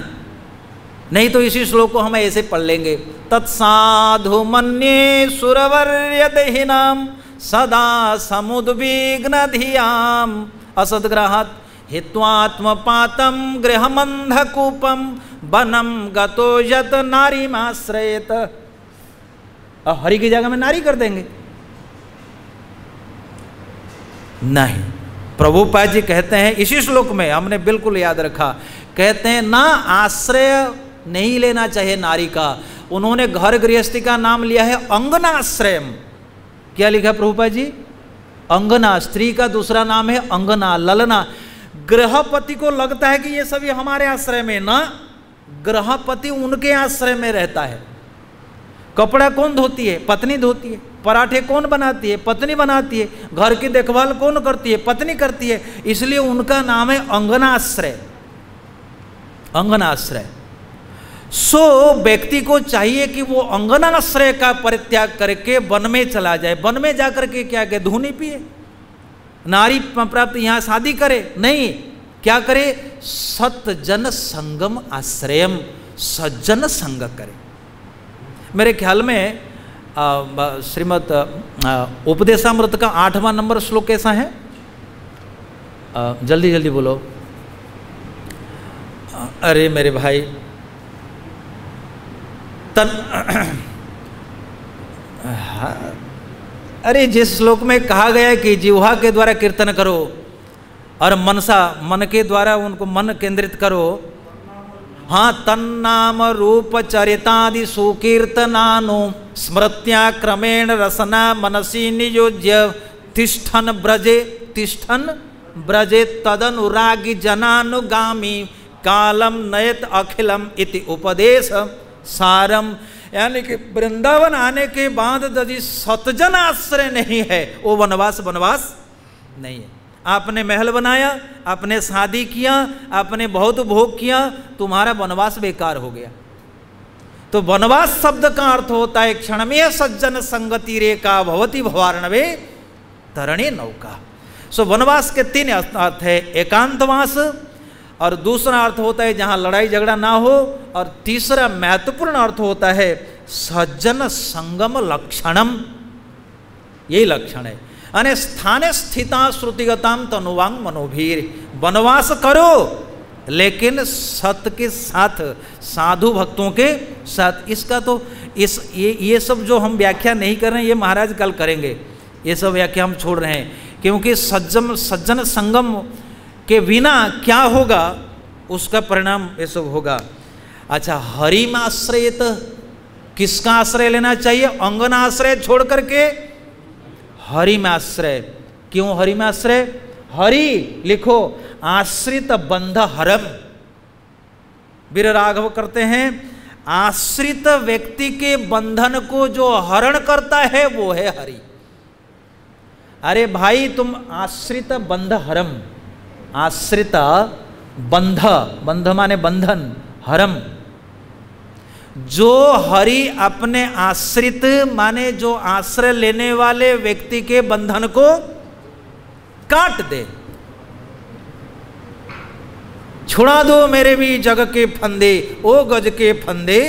नहीं तो इसी श्लोक को हम ऐसे पढ़ लेंगे, तत्साधु मन्ये सुरवर्य देहिनाम सदा समुद्विग्न धियाम असद्ग्रहात् हित्वात्मपातं गृहमन्धकूपं वनं गतो यत नारीमाश्रयेत। हरि की जगह में नारी कर देंगे, नहीं। प्रभुपाद जी कहते हैं इसी श्लोक में, हमने बिल्कुल याद रखा, कहते हैं ना आश्रय नहीं लेना चाहिए नारी का। उन्होंने घर गृहस्थी का नाम लिया है अंगनाश्रयम। क्या लिखा प्रभुपाद जी? अंगना, स्त्री का दूसरा नाम है अंगना, ललना। गृहपति को लगता है कि ये सभी हमारे आश्रय में, ना, गृहपति उनके आश्रय में रहता है। कपड़ा कौन धोती है? पत्नी धोती है। पराठे कौन बनाती है? पत्नी बनाती है। घर की देखभाल कौन करती है? पत्नी करती है। इसलिए उनका नाम है अंगनाश्रय, अंगनाश्रय। सो व्यक्ति को चाहिए कि वो अंगनाश्रय का परित्याग करके वन में चला जाए। वन में जाकर के क्या करे? धूनी पिए, नारी प्राप्त यहाँ शादी करे? नहीं, क्या करे? सत्जन संगम आश्रयम, सज्जन संग करे। मेरे ख्याल में श्रीमद् उपदेशामृत का 8वां नंबर श्लोक कैसा है? जल्दी जल्दी बोलो। अरे मेरे भाई, अरे जिस श्लोक में कहा गया है कि जिह्वा के द्वारा कीर्तन करो और मनसा, मन के द्वारा उनको मन केंद्रित करो। हाँ, तन्नाम रूप चरितादि सुकीर्तनानु स्मृत्या क्रमेण रसना मनसी नियोज्य तिष्ठन ब्रजे तदनुरागी जनानुगामी कालम नयत अखिलम इति उपदेश सारम। यानी कि वृंदावन आने के बाद यदि सतजन आश्रय नहीं है, वो वनवास नहीं है। आपने महल बनाया, आपने शादी किया, आपने बहुत भोग किया, तुम्हारा वनवास बेकार हो गया। तो वनवास शब्द का अर्थ होता है क्षणमेय सज्जन संगति रेखा भवती भवार्णवे तरणे नौका। सो वनवास के 3 अर्थ है, एकांतवास, और दूसरा अर्थ होता है जहाँ लड़ाई झगड़ा ना हो, और तीसरा महत्वपूर्ण अर्थ होता है सज्जन संगम लक्षणम। यही लक्षण है। अने स्थाने स्थिता श्रुतिगताम तनुवांग मनोभीर। वनवास करो लेकिन सत के साथ, साधु भक्तों के साथ। इसका तो ये सब जो हम व्याख्या नहीं कर रहे हैं, ये महाराज कल करेंगे। ये सब व्याख्या हम छोड़ रहे हैं, क्योंकि सज्जन संगम के बिना क्या होगा, उसका परिणाम ये सब होगा। अच्छा, हरि में आश्रयत, किसका आश्रय लेना चाहिए? अंगना आश्रय छोड़ करके हरि में आश्रय। क्यों हरि में आश्रय? हरि लिखो, आश्रित बंध हरम। वीर राघव करते हैं, आश्रित व्यक्ति के बंधन को जो हरण करता है वो है हरि। अरे भाई, तुम आश्रित बंध हरम, आश्रित बंध माने बंधन, हरम। जो हरि अपने आश्रित माने जो आश्रय लेने वाले व्यक्ति के बंधन को काट दे। छुड़ा दो मेरे भी जग के फंदे, ओ गज के फंदे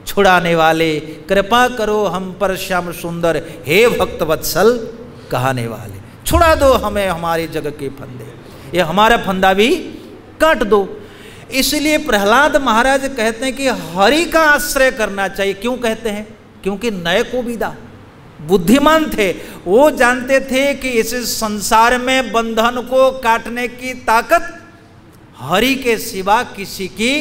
छुड़ाने वाले, कृपा करो हम पर श्याम सुंदर, हे भक्त वत्सल कहने वाले। छुड़ा दो हमें हमारे जग के फंदे, ये हमारा फंदा भी काट दो। इसलिए प्रहलाद महाराज कहते हैं कि हरि का आश्रय करना चाहिए। क्यों कहते हैं? क्योंकि नय को विदा, बुद्धिमान थे, वो जानते थे कि इस संसार में बंधन को काटने की ताकत हरि के सिवा किसी की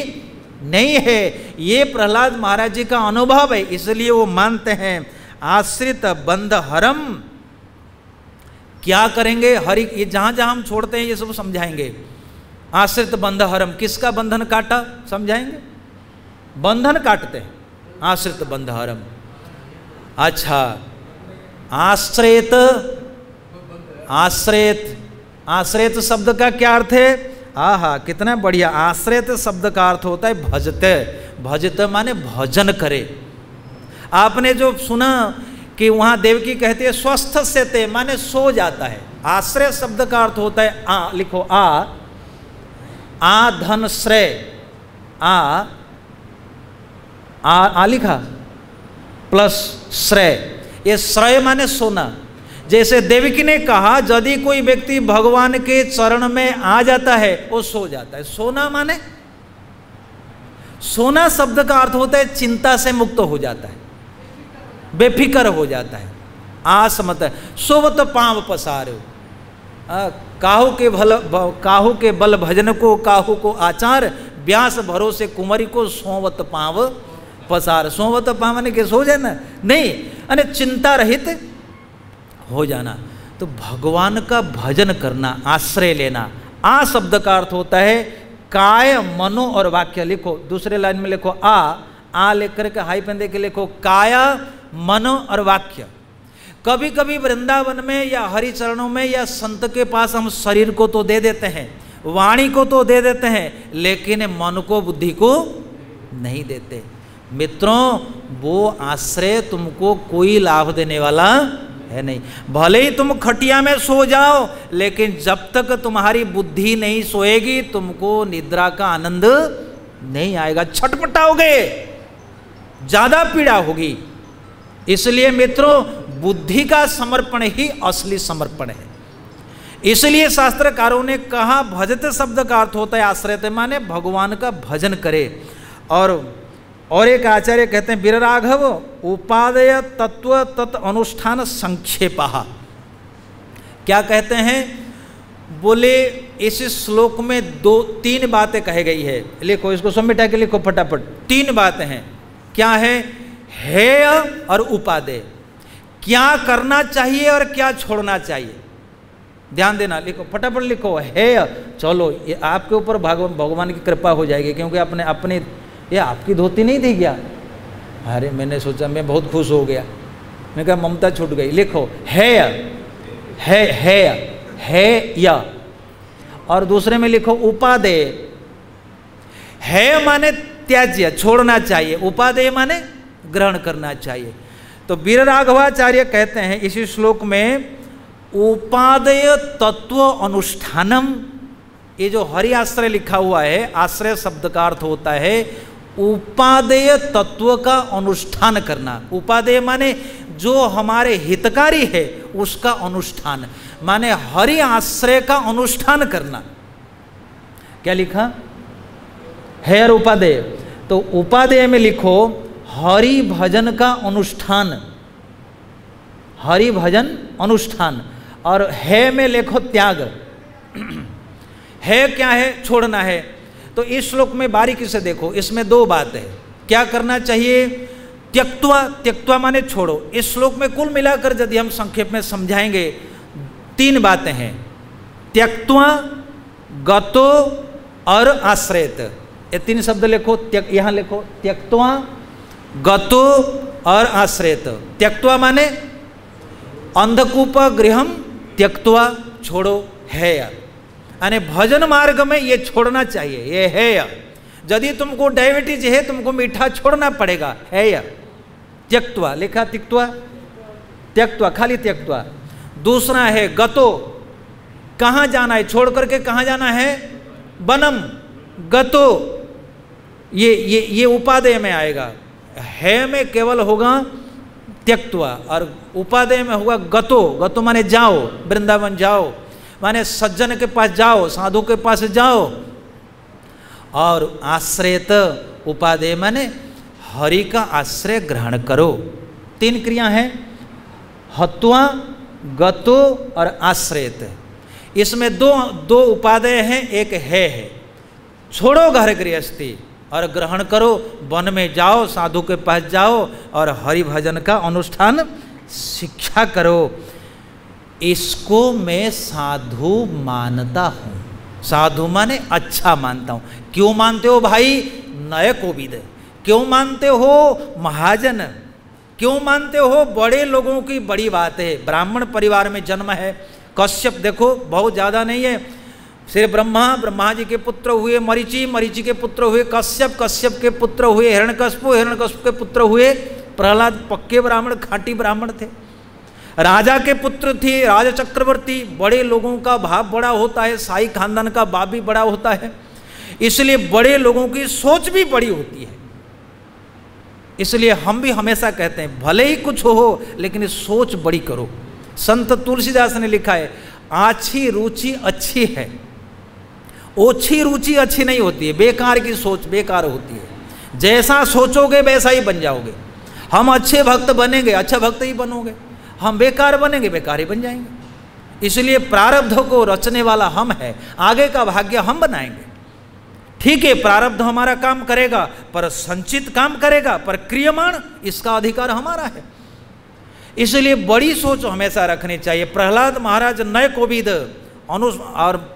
नहीं है। ये प्रहलाद महाराज जी का अनुभव है, इसलिए वो मानते हैं आश्रित बंध हरम। क्या करेंगे हरि, ये जहां जहां हम छोड़ते हैं ये सब समझाएंगे। आश्रित बंध हरम, किसका बंधन काटा समझाएंगे। बंधन काटते हैं, आश्रित बंध हरम। अच्छा, आश्रित, आश्रित, आश्रित शब्द का क्या अर्थ है? आहा, कितना बढ़िया। आश्रित शब्द का अर्थ होता है भजते। भजते माने भजन करे। आपने जो सुना कि वहाँ देवकी कहती है स्वस्थ से ते, माने सो जाता है। आश्रय शब्द का अर्थ होता है आ, लिखो आ धन श्रेय, आ लिखा प्लस श्रेय, ये श्रेय माने सोना। जैसे देवकी ने कहा यदि कोई व्यक्ति भगवान के चरण में आ जाता है वो सो जाता है। सोना माने, सोना शब्द का अर्थ होता है चिंता से मुक्त हो जाता है, बेफिक्र हो जाता है। आस मत सोवत पांव पसारो, काहू के बल भजन को काहू को आचार, व्यास भरोसे कुमारी को सोवत पांव पसार। सोवत पांव माने कि सो जाना नहीं, अने चिंता रहित हो जाना। तो भगवान का भजन करना, आश्रय लेना। आ शब्द का अर्थ होता है काय, मनो और वाक्य। लिखो दूसरे लाइन में लिखो आ लेकर के हाई पेन दे के लिखो काया, मनो और वाक्य। कभी कभी वृंदावन में या हरि चरणों में या संत के पास हम शरीर को तो दे देते हैं, वाणी को तो दे देते हैं, लेकिन मन को, बुद्धि को नहीं देते। मित्रों, वो आश्रय तुमको कोई लाभ देने वाला है नहीं। भले ही तुम खटिया में सो जाओ, लेकिन जब तक तुम्हारी बुद्धि नहीं सोएगी तुमको निद्रा का आनंद नहीं आएगा, छटपटाओगे, ज्यादा पीड़ा होगी। इसलिए मित्रों, बुद्धि का समर्पण ही असली समर्पण है। इसलिए शास्त्रकारों ने कहा भजते शब्द का अर्थ होता है आश्रयते, माने भगवान का भजन करे। और एक आचार्य कहते हैं वीरराघव उपादेय तत्व तत् अनुष्ठान संक्षेपः। क्या कहते हैं? बोले इस श्लोक में 2-3 बातें कही गई है। लिखो इसको, सब मिटा के लिखो फटाफट। 3 बातें हैं। क्या है? हेय और उपादेय, क्या करना चाहिए और क्या छोड़ना चाहिए। ध्यान देना, लिखो फटाफट लिखो। हेय, चलो ये आपके ऊपर भगवान की कृपा हो जाएगी, क्योंकि अपने ये आपकी धोती नहीं थी क्या? अरे मैंने सोचा, मैं बहुत खुश हो गया, मैं कहा ममता छूट गई। लिखो हेय, हेय, और दूसरे में लिखो उपादेय। है माने त्याज्य, छोड़ना चाहिए, उपादेय माने ग्रहण करना चाहिए। तो वीरराघवाचार्य कहते हैं इसी श्लोक में उपादेय तत्व अनुष्ठानम। ये जो हरि आश्रय लिखा हुआ है, आश्रय शब्द का अर्थ होता है उपादेय तत्व का अनुष्ठान करना। उपादेय माने जो हमारे हितकारी है उसका अनुष्ठान, माने हरि आश्रय का अनुष्ठान करना। क्या लिखा है? और उपादेय, तो उपादेय में लिखो हरि भजन का अनुष्ठान, हरि भजन अनुष्ठान। और है में लिखो त्याग। है क्या है? छोड़ना है। तो इस श्लोक में बारीकी से देखो, इसमें 2 बातें हैं। क्या करना चाहिए? त्यक्त्वा, त्यक्त्वा माने छोड़ो। इस श्लोक में कुल मिलाकर यदि हम संक्षेप में समझाएंगे 3 बातें हैं। त्यक्त्वा, गतो और आश्रयत। ये 3 शब्द लिखो, यहाँ लिखो त्यक्त्वा, गतो और आश्रयत। त्यक्त्वा माने अंधकूप गृहम त्यक्त्वा, छोड़ो, है। यानी भजन मार्ग में ये छोड़ना चाहिए, ये है। यदि तुमको डायबिटीज है, तुमको मीठा छोड़ना पड़ेगा, है। त्यक्त्वा लिखा, त्यक्त्वा, त्यक्त्वा, खाली त्यक्त्वा। दूसरा है गतो, कहाँ जाना है? छोड़ करके कहाँ जाना है? वनम। गतो ये उपादेय में आएगा। है में केवल होगा त्यक्त्वा और उपादेय में होगा गतो। गतो माने जाओ, वृंदावन जाओ, माने सज्जन के पास जाओ, साधु के पास जाओ। और आश्रयत, उपादेय माने हरि का आश्रय ग्रहण करो। 3 क्रिया हैं। हत्वा, गतो और आश्रयत। इसमें दो उपादेय हैं, एक है। छोड़ो घर गृहस्थी और ग्रहण करो, वन में जाओ, साधु के पास जाओ और हरि भजन का अनुष्ठान शिक्षा करो। इसको मैं साधु मानता हूँ। साधु माने अच्छा मानता हूँ। क्यों मानते हो भाई? नय कोविद। क्यों मानते हो महाजन? क्यों मानते हो? बड़े लोगों की बड़ी बात है। ब्राह्मण परिवार में जन्म है। कश्यप देखो बहुत ज़्यादा नहीं है, सिर्फ ब्रह्मा जी के पुत्र हुए मरीचि, मरीचि के पुत्र हुए कश्यप, कश्यप के पुत्र हुए हिरण्यकश्यप, हिरण्यकश्यप के पुत्र हुए प्रहलाद। पक्के ब्राह्मण, खाँटी ब्राह्मण थे। राजा के पुत्र थे राजा चक्रवर्ती। बड़े लोगों का भाव बड़ा होता है, शाही खानदान का बाप भी बड़ा होता है, इसलिए बड़े लोगों की सोच भी बड़ी होती है। इसलिए हम भी हमेशा कहते हैं भले ही कुछ हो लेकिन सोच बड़ी करो। संत तुलसीदास ने लिखा है, आछी रुचि अच्छी है, ओछी रुचि अच्छी नहीं होती है। बेकार की सोच बेकार होती है। जैसा सोचोगे वैसा ही बन जाओगे। हम अच्छे भक्त बनेंगे, अच्छा भक्त ही बनोगे। हम बेकार बनेंगे, बेकार ही बन जाएंगे। इसलिए प्रारब्ध को रचने वाला हम है, आगे का भाग्य हम बनाएंगे। ठीक है, प्रारब्ध हमारा काम करेगा, पर संचित काम करेगा, पर क्रियमाण इसका अधिकार हमारा है। इसलिए बड़ी सोच हमेशा रखनी चाहिए। प्रहलाद महाराज नय कोविद और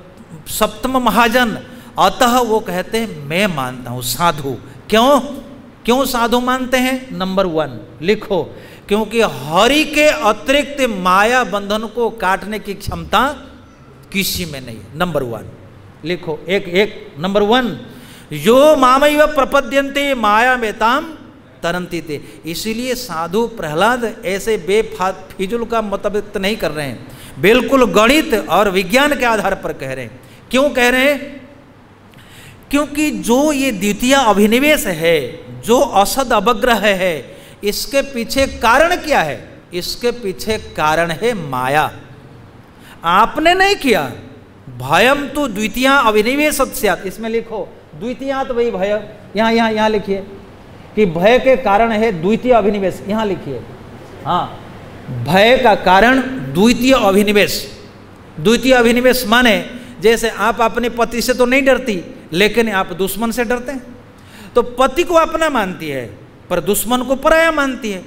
सप्तम महाजन, अतः वो कहते हैं मैं मानता हूँ साधु। क्यों साधु मानते हैं? नंबर 1 लिखो, क्योंकि हरि के अतिरिक्त माया बंधन को काटने की क्षमता किसी में नहीं है। नंबर 1 लिखो, एक नंबर 1, यो मामैव प्रपद्यन्ते माया मेताम तरंती थे। इसीलिए साधु प्रहलाद ऐसे बेफिजुल का मत व्यक्त नहीं कर रहे हैं, बिल्कुल गणित और विज्ञान के आधार पर कह रहे हैं। क्यों कह रहे हैं? क्योंकि जो ये द्वितीय अभिनिवेश है, जो असद अवग्रह है, इसके पीछे कारण क्या है? इसके पीछे कारण है माया। आपने नहीं किया। भयम तो द्वितीय अभिनिवेश स्यात्, इसमें लिखो द्वितीयात वही भय। यहाँ लिखिए कि भय के कारण है द्वितीय अभिनिवेश, यहाँ लिखिए। हाँ, भय का कारण द्वितीय अभिनिवेश। द्वितीय अभिनिवेश माने जैसे आप अपने पति से तो नहीं डरती, लेकिन आप दुश्मन से डरते हैं। तो पति को अपना मानती है पर दुश्मन को पराया मानती है।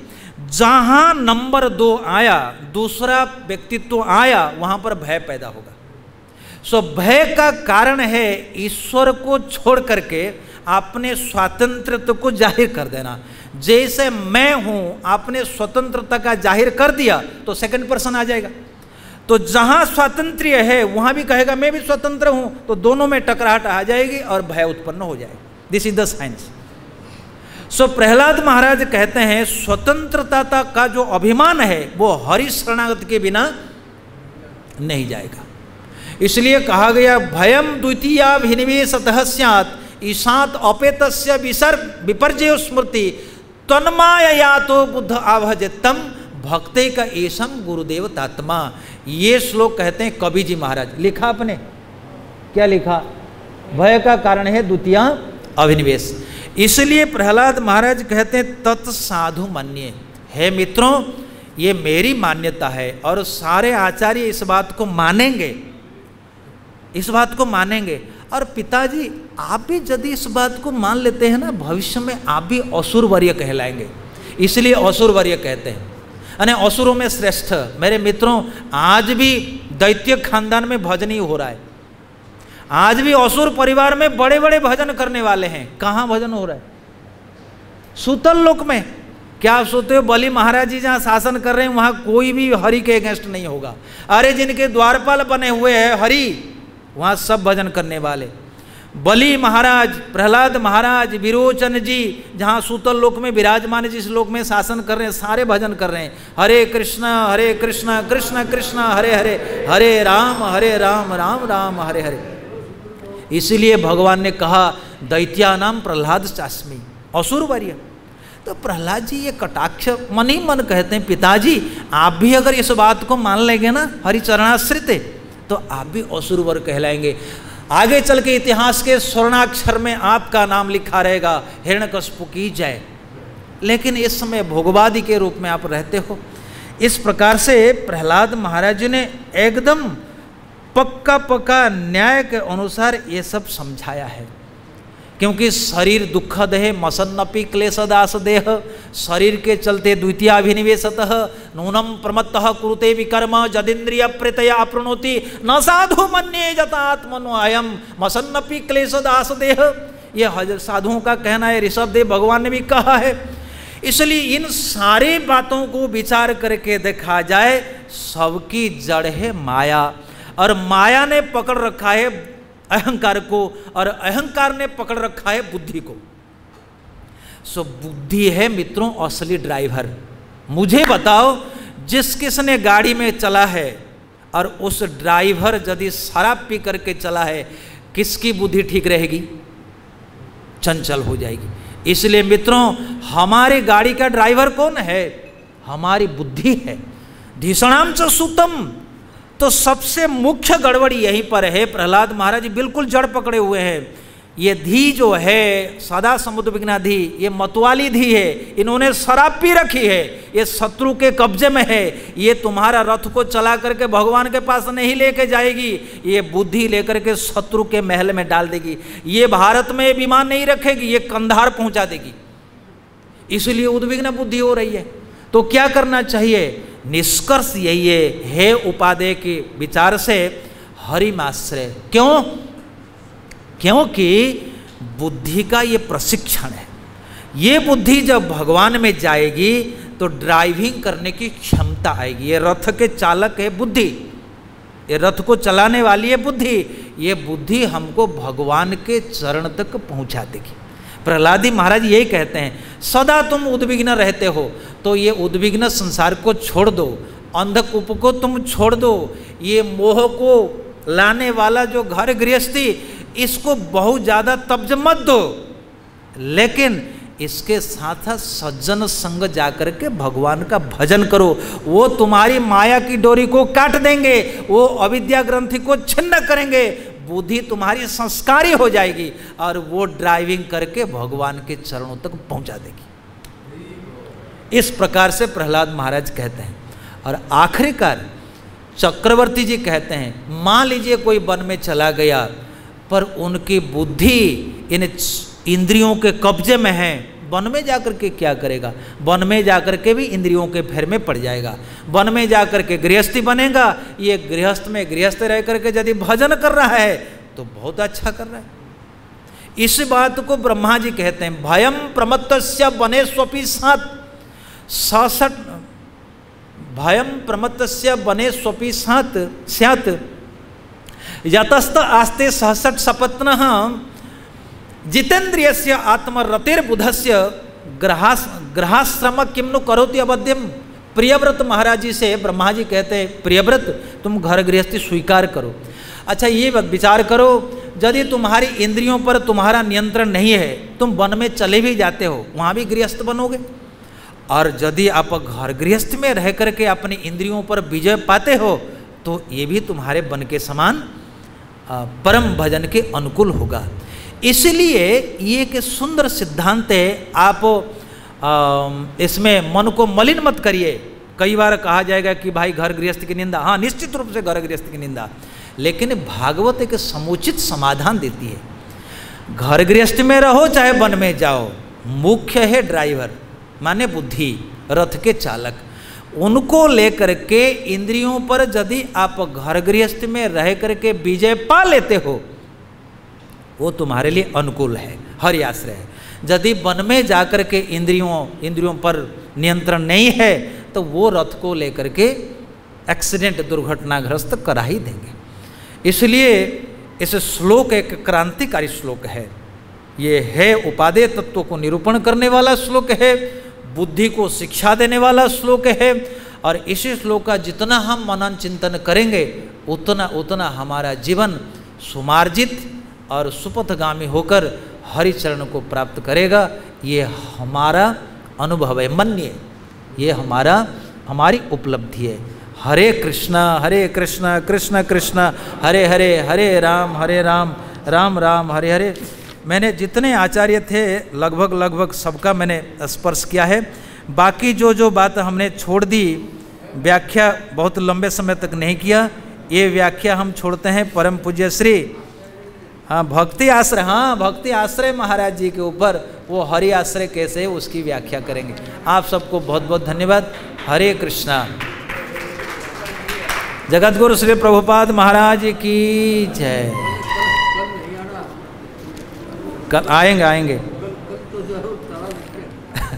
जहाँ नंबर 2 आया, दूसरा व्यक्तित्व आया, वहाँ पर भय पैदा होगा। सो भय का कारण है ईश्वर को छोड़ करके अपने स्वातंत्र्यत्व को जाहिर कर देना। जैसे मैं हूँ, आपने स्वतंत्रता का जाहिर कर दिया तो सेकंड पर्सन आ जाएगा। तो जहाँ स्वातंत्र्य है वहाँ भी कहेगा मैं भी स्वतंत्र हूँ, तो दोनों में टकराहट आ जाएगी और भय उत्पन्न हो जाएगा। This is the science. So Prahlad Maharaj कहते हैं स्वतंत्रता का जो अभिमान है वो हरि शरणागत के बिना नहीं जाएगा। इसलिए कहा गया भयम द्वितीयाभिनिवेशतः स्यात् ईशात अपेतस्य विपर्जय स्मृति तन्मायया तो बुद्ध आवहजतम भक्ते का एशम गुरुदेव तात्मा। ये श्लोक कहते हैं कवि जी महाराज। लिखा आपने? क्या लिखा? भय का कारण है द्वितीय अभिनिवेश। इसलिए प्रहलाद महाराज कहते हैं तत्साधु मन्ये। हे मित्रों, ये मेरी मान्यता है और सारे आचार्य इस बात को मानेंगे, इस बात को मानेंगे। और पिताजी आप भी यदि इस बात को मान लेते हैं ना, भविष्य में आप भी असुरवर्य कहलाएंगे। इसलिए असुरवर्य कहते हैं, यानी असुरों में श्रेष्ठ। मेरे मित्रों, आज भी दैत्य खानदान में भजन ही हो रहा है। आज भी असुर परिवार में बड़े बड़े भजन करने वाले हैं। कहाँ भजन हो रहा है? सूतल लोक में। क्या आप सोचते हो बलि महाराज जी जहाँ शासन कर रहे हैं वहाँ कोई भी हरि के अगेंस्ट नहीं होगा? अरे जिनके द्वारपाल बने हुए हैं हरि, वहाँ सब भजन करने वाले। बलि महाराज, प्रहलाद महाराज, विरोचन जी जहाँ सूतल लोक में विराजमान जिस लोक में शासन कर रहे हैं, सारे भजन कर रहे हैं। हरे कृष्ण कृष्ण कृष्ण हरे हरे, हरे राम राम राम हरे हरे। इसलिए भगवान ने कहा दैत्यानाम प्रहलाद चास्मी, असुरवर्य। तो प्रहलाद जी ये कटाक्ष मन ही मन कहते हैं पिताजी आप भी अगर इस बात को मान लेंगे ना हरिचरणाश्रित, तो आप भी असुरवर कहलाएंगे। आगे चल के इतिहास के स्वर्णाक्षर में आपका नाम लिखा रहेगा, हिरण्यकश्यप की जय। लेकिन इस समय भोगवादी के रूप में आप रहते हो। इस प्रकार से प्रहलाद महाराज जी ने एकदम पक्का पक्का न्याय के अनुसार ये सब समझाया है। क्योंकि शरीर दुखद है, मसन्नपि क्लेशदास देह, शरीर के चलते द्वितीयाभिनिवेशतः नूनम प्रमत्तः कुरुते विकर्म जदिन्द्रिय प्रत्यय अपृणोति न साधु मन्ये जतात्मनो अयम मसन्नपि क्लेशदास देह। यह साधुओं का कहना है, ऋषभ देव भगवान ने भी कहा है। इसलिए इन सारी बातों को विचार करके देखा जाए, सबकी जड़ है माया, और माया ने पकड़ रखा है अहंकार को, और अहंकार ने पकड़ रखा है बुद्धि को। सो बुद्धि है मित्रों असली ड्राइवर। मुझे बताओ, जिस किसने गाड़ी में चला है और उस ड्राइवर यदि शराब पी करके चला है, किसकी बुद्धि ठीक रहेगी? चंचल हो जाएगी। इसलिए मित्रों, हमारी गाड़ी का ड्राइवर कौन है? हमारी बुद्धि है। धीषणाम च सुतम, तो सबसे मुख्य गड़बड़ी यहीं पर है। प्रहलाद महाराज जी बिल्कुल जड़ पकड़े हुए हैं। ये धी जो है सदा समुद्र विघ्ना धी, ये मतवाली धी है, इन्होंने शराब पी रखी है, ये शत्रु के कब्जे में है। ये तुम्हारा रथ को चला करके भगवान के पास नहीं लेके जाएगी, ये बुद्धि लेकर के शत्रु के महल में डाल देगी। ये भारत में विमान नहीं रखेगी, ये कंधार पहुंचा देगी। इसलिए उद्विग्न बुद्धि हो रही है। तो क्या करना चाहिए? निष्कर्ष यही है उपादेय के विचार से हरिमाश्रय। क्यों? क्योंकि बुद्धि का ये प्रशिक्षण है। ये बुद्धि जब भगवान में जाएगी तो ड्राइविंग करने की क्षमता आएगी। ये रथ के चालक है बुद्धि, ये रथ को चलाने वाली है बुद्धि। ये बुद्धि हमको भगवान के चरण तक पहुंचा देगी। प्रहलादी महाराज यही कहते हैं, सदा तुम उद्विग्न रहते हो, तो ये उद्विग्न संसार को छोड़ दो, अंधकूप को तुम छोड़ दो, ये मोह को लाने वाला जो घर गृहस्थी, इसको बहुत ज़्यादा तब्ज मत दो, लेकिन इसके साथ साथ सज्जन संग जाकर के भगवान का भजन करो। वो तुम्हारी माया की डोरी को काट देंगे, वो अविद्या ग्रंथि को छिन्न करेंगे, बुद्धि तुम्हारी संस्कारी हो जाएगी और वो ड्राइविंग करके भगवान के चरणों तक पहुंचा देगी। इस प्रकार से प्रहलाद महाराज कहते हैं। और आखिरकार चक्रवर्ती जी कहते हैं, मान लीजिए कोई वन में चला गया पर उनकी बुद्धि इन इंद्रियों के कब्जे में है, वन में जाकर के क्या करेगा? वन में जाकर के भी इंद्रियों के फेर में पड़ जाएगा। वन में जाकर के गृहस्थी बनेगा। ये गृहस्थ में गृहस्थ रह करके यदि भजन कर रहा है तो बहुत अच्छा कर रहा है। इस बात को ब्रह्मा जी कहते हैं, भयम प्रमत्तस्य वनेष्वपि स्यात्, भयम प्रमत्तस्य वनेष्वपि स्यात् यतस्त आस्ते सहसट सपत्नः जितेन्द्रियस्य आत्मरतिर्बुधस्य ग्रहाश्रम किम नु करोति अवध्यम। प्रियव्रत महाराज जी से ब्रह्मा जी कहते हैं, प्रियव्रत तुम घर गृहस्थी स्वीकार करो। अच्छा ये विचार करो, यदि तुम्हारी इंद्रियों पर तुम्हारा नियंत्रण नहीं है, तुम वन में चले भी जाते हो, वहाँ भी गृहस्थ बनोगे। और यदि आप घर गृहस्थ में रह करके अपनी इंद्रियों पर विजय पाते हो तो ये भी तुम्हारे वन के समान परम भजन के अनुकूल होगा। इसलिए ये एक सुंदर सिद्धांत है। आप इसमें मन को मलिन मत करिए। कई बार कहा जाएगा कि भाई घर गृहस्थ की निंदा, हाँ निश्चित रूप से घर गृहस्थ की निंदा, लेकिन भागवत एक समुचित समाधान देती है। घर गृहस्थ में रहो चाहे वन में जाओ, मुख्य है ड्राइवर माने बुद्धि, रथ के चालक। उनको लेकर के इंद्रियों पर यदि आप घर गृहस्थ में रह करके विजय पा लेते हो, वो तुम्हारे लिए अनुकूल है, हरि आश्रय है। यदि वन में जाकर के इंद्रियों पर नियंत्रण नहीं है तो वो रथ को लेकर के एक्सीडेंट दुर्घटनाग्रस्त करा ही देंगे। इसलिए इस श्लोक एक क्रांतिकारी श्लोक है। ये है उपादेय तत्व को निरूपण करने वाला श्लोक है, बुद्धि को शिक्षा देने वाला श्लोक है। और इसी श्लोक का जितना हम मनन चिंतन करेंगे उतना उतना हमारा जीवन सुमार्जित और सुपथगामी होकर हरिचरण को प्राप्त करेगा। ये हमारा अनुभव है, मन्य, ये हमारी उपलब्धि है। हरे कृष्ण कृष्ण कृष्ण हरे हरे, हरे राम राम राम हरे हरे। मैंने जितने आचार्य थे लगभग सबका मैंने स्पर्श किया है। बाकी जो बात हमने छोड़ दी व्याख्या बहुत लंबे समय तक नहीं किया, ये व्याख्या हम छोड़ते हैं परम पूज्य श्री भक्ति आश्रय महाराज जी के ऊपर। वो हरि आश्रय कैसे है उसकी व्याख्या करेंगे। आप सबको बहुत बहुत धन्यवाद। हरे कृष्णा। जगतगुरु श्री प्रभुपाद महाराज की जय। कल आएंगे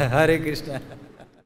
हरे कृष्णा।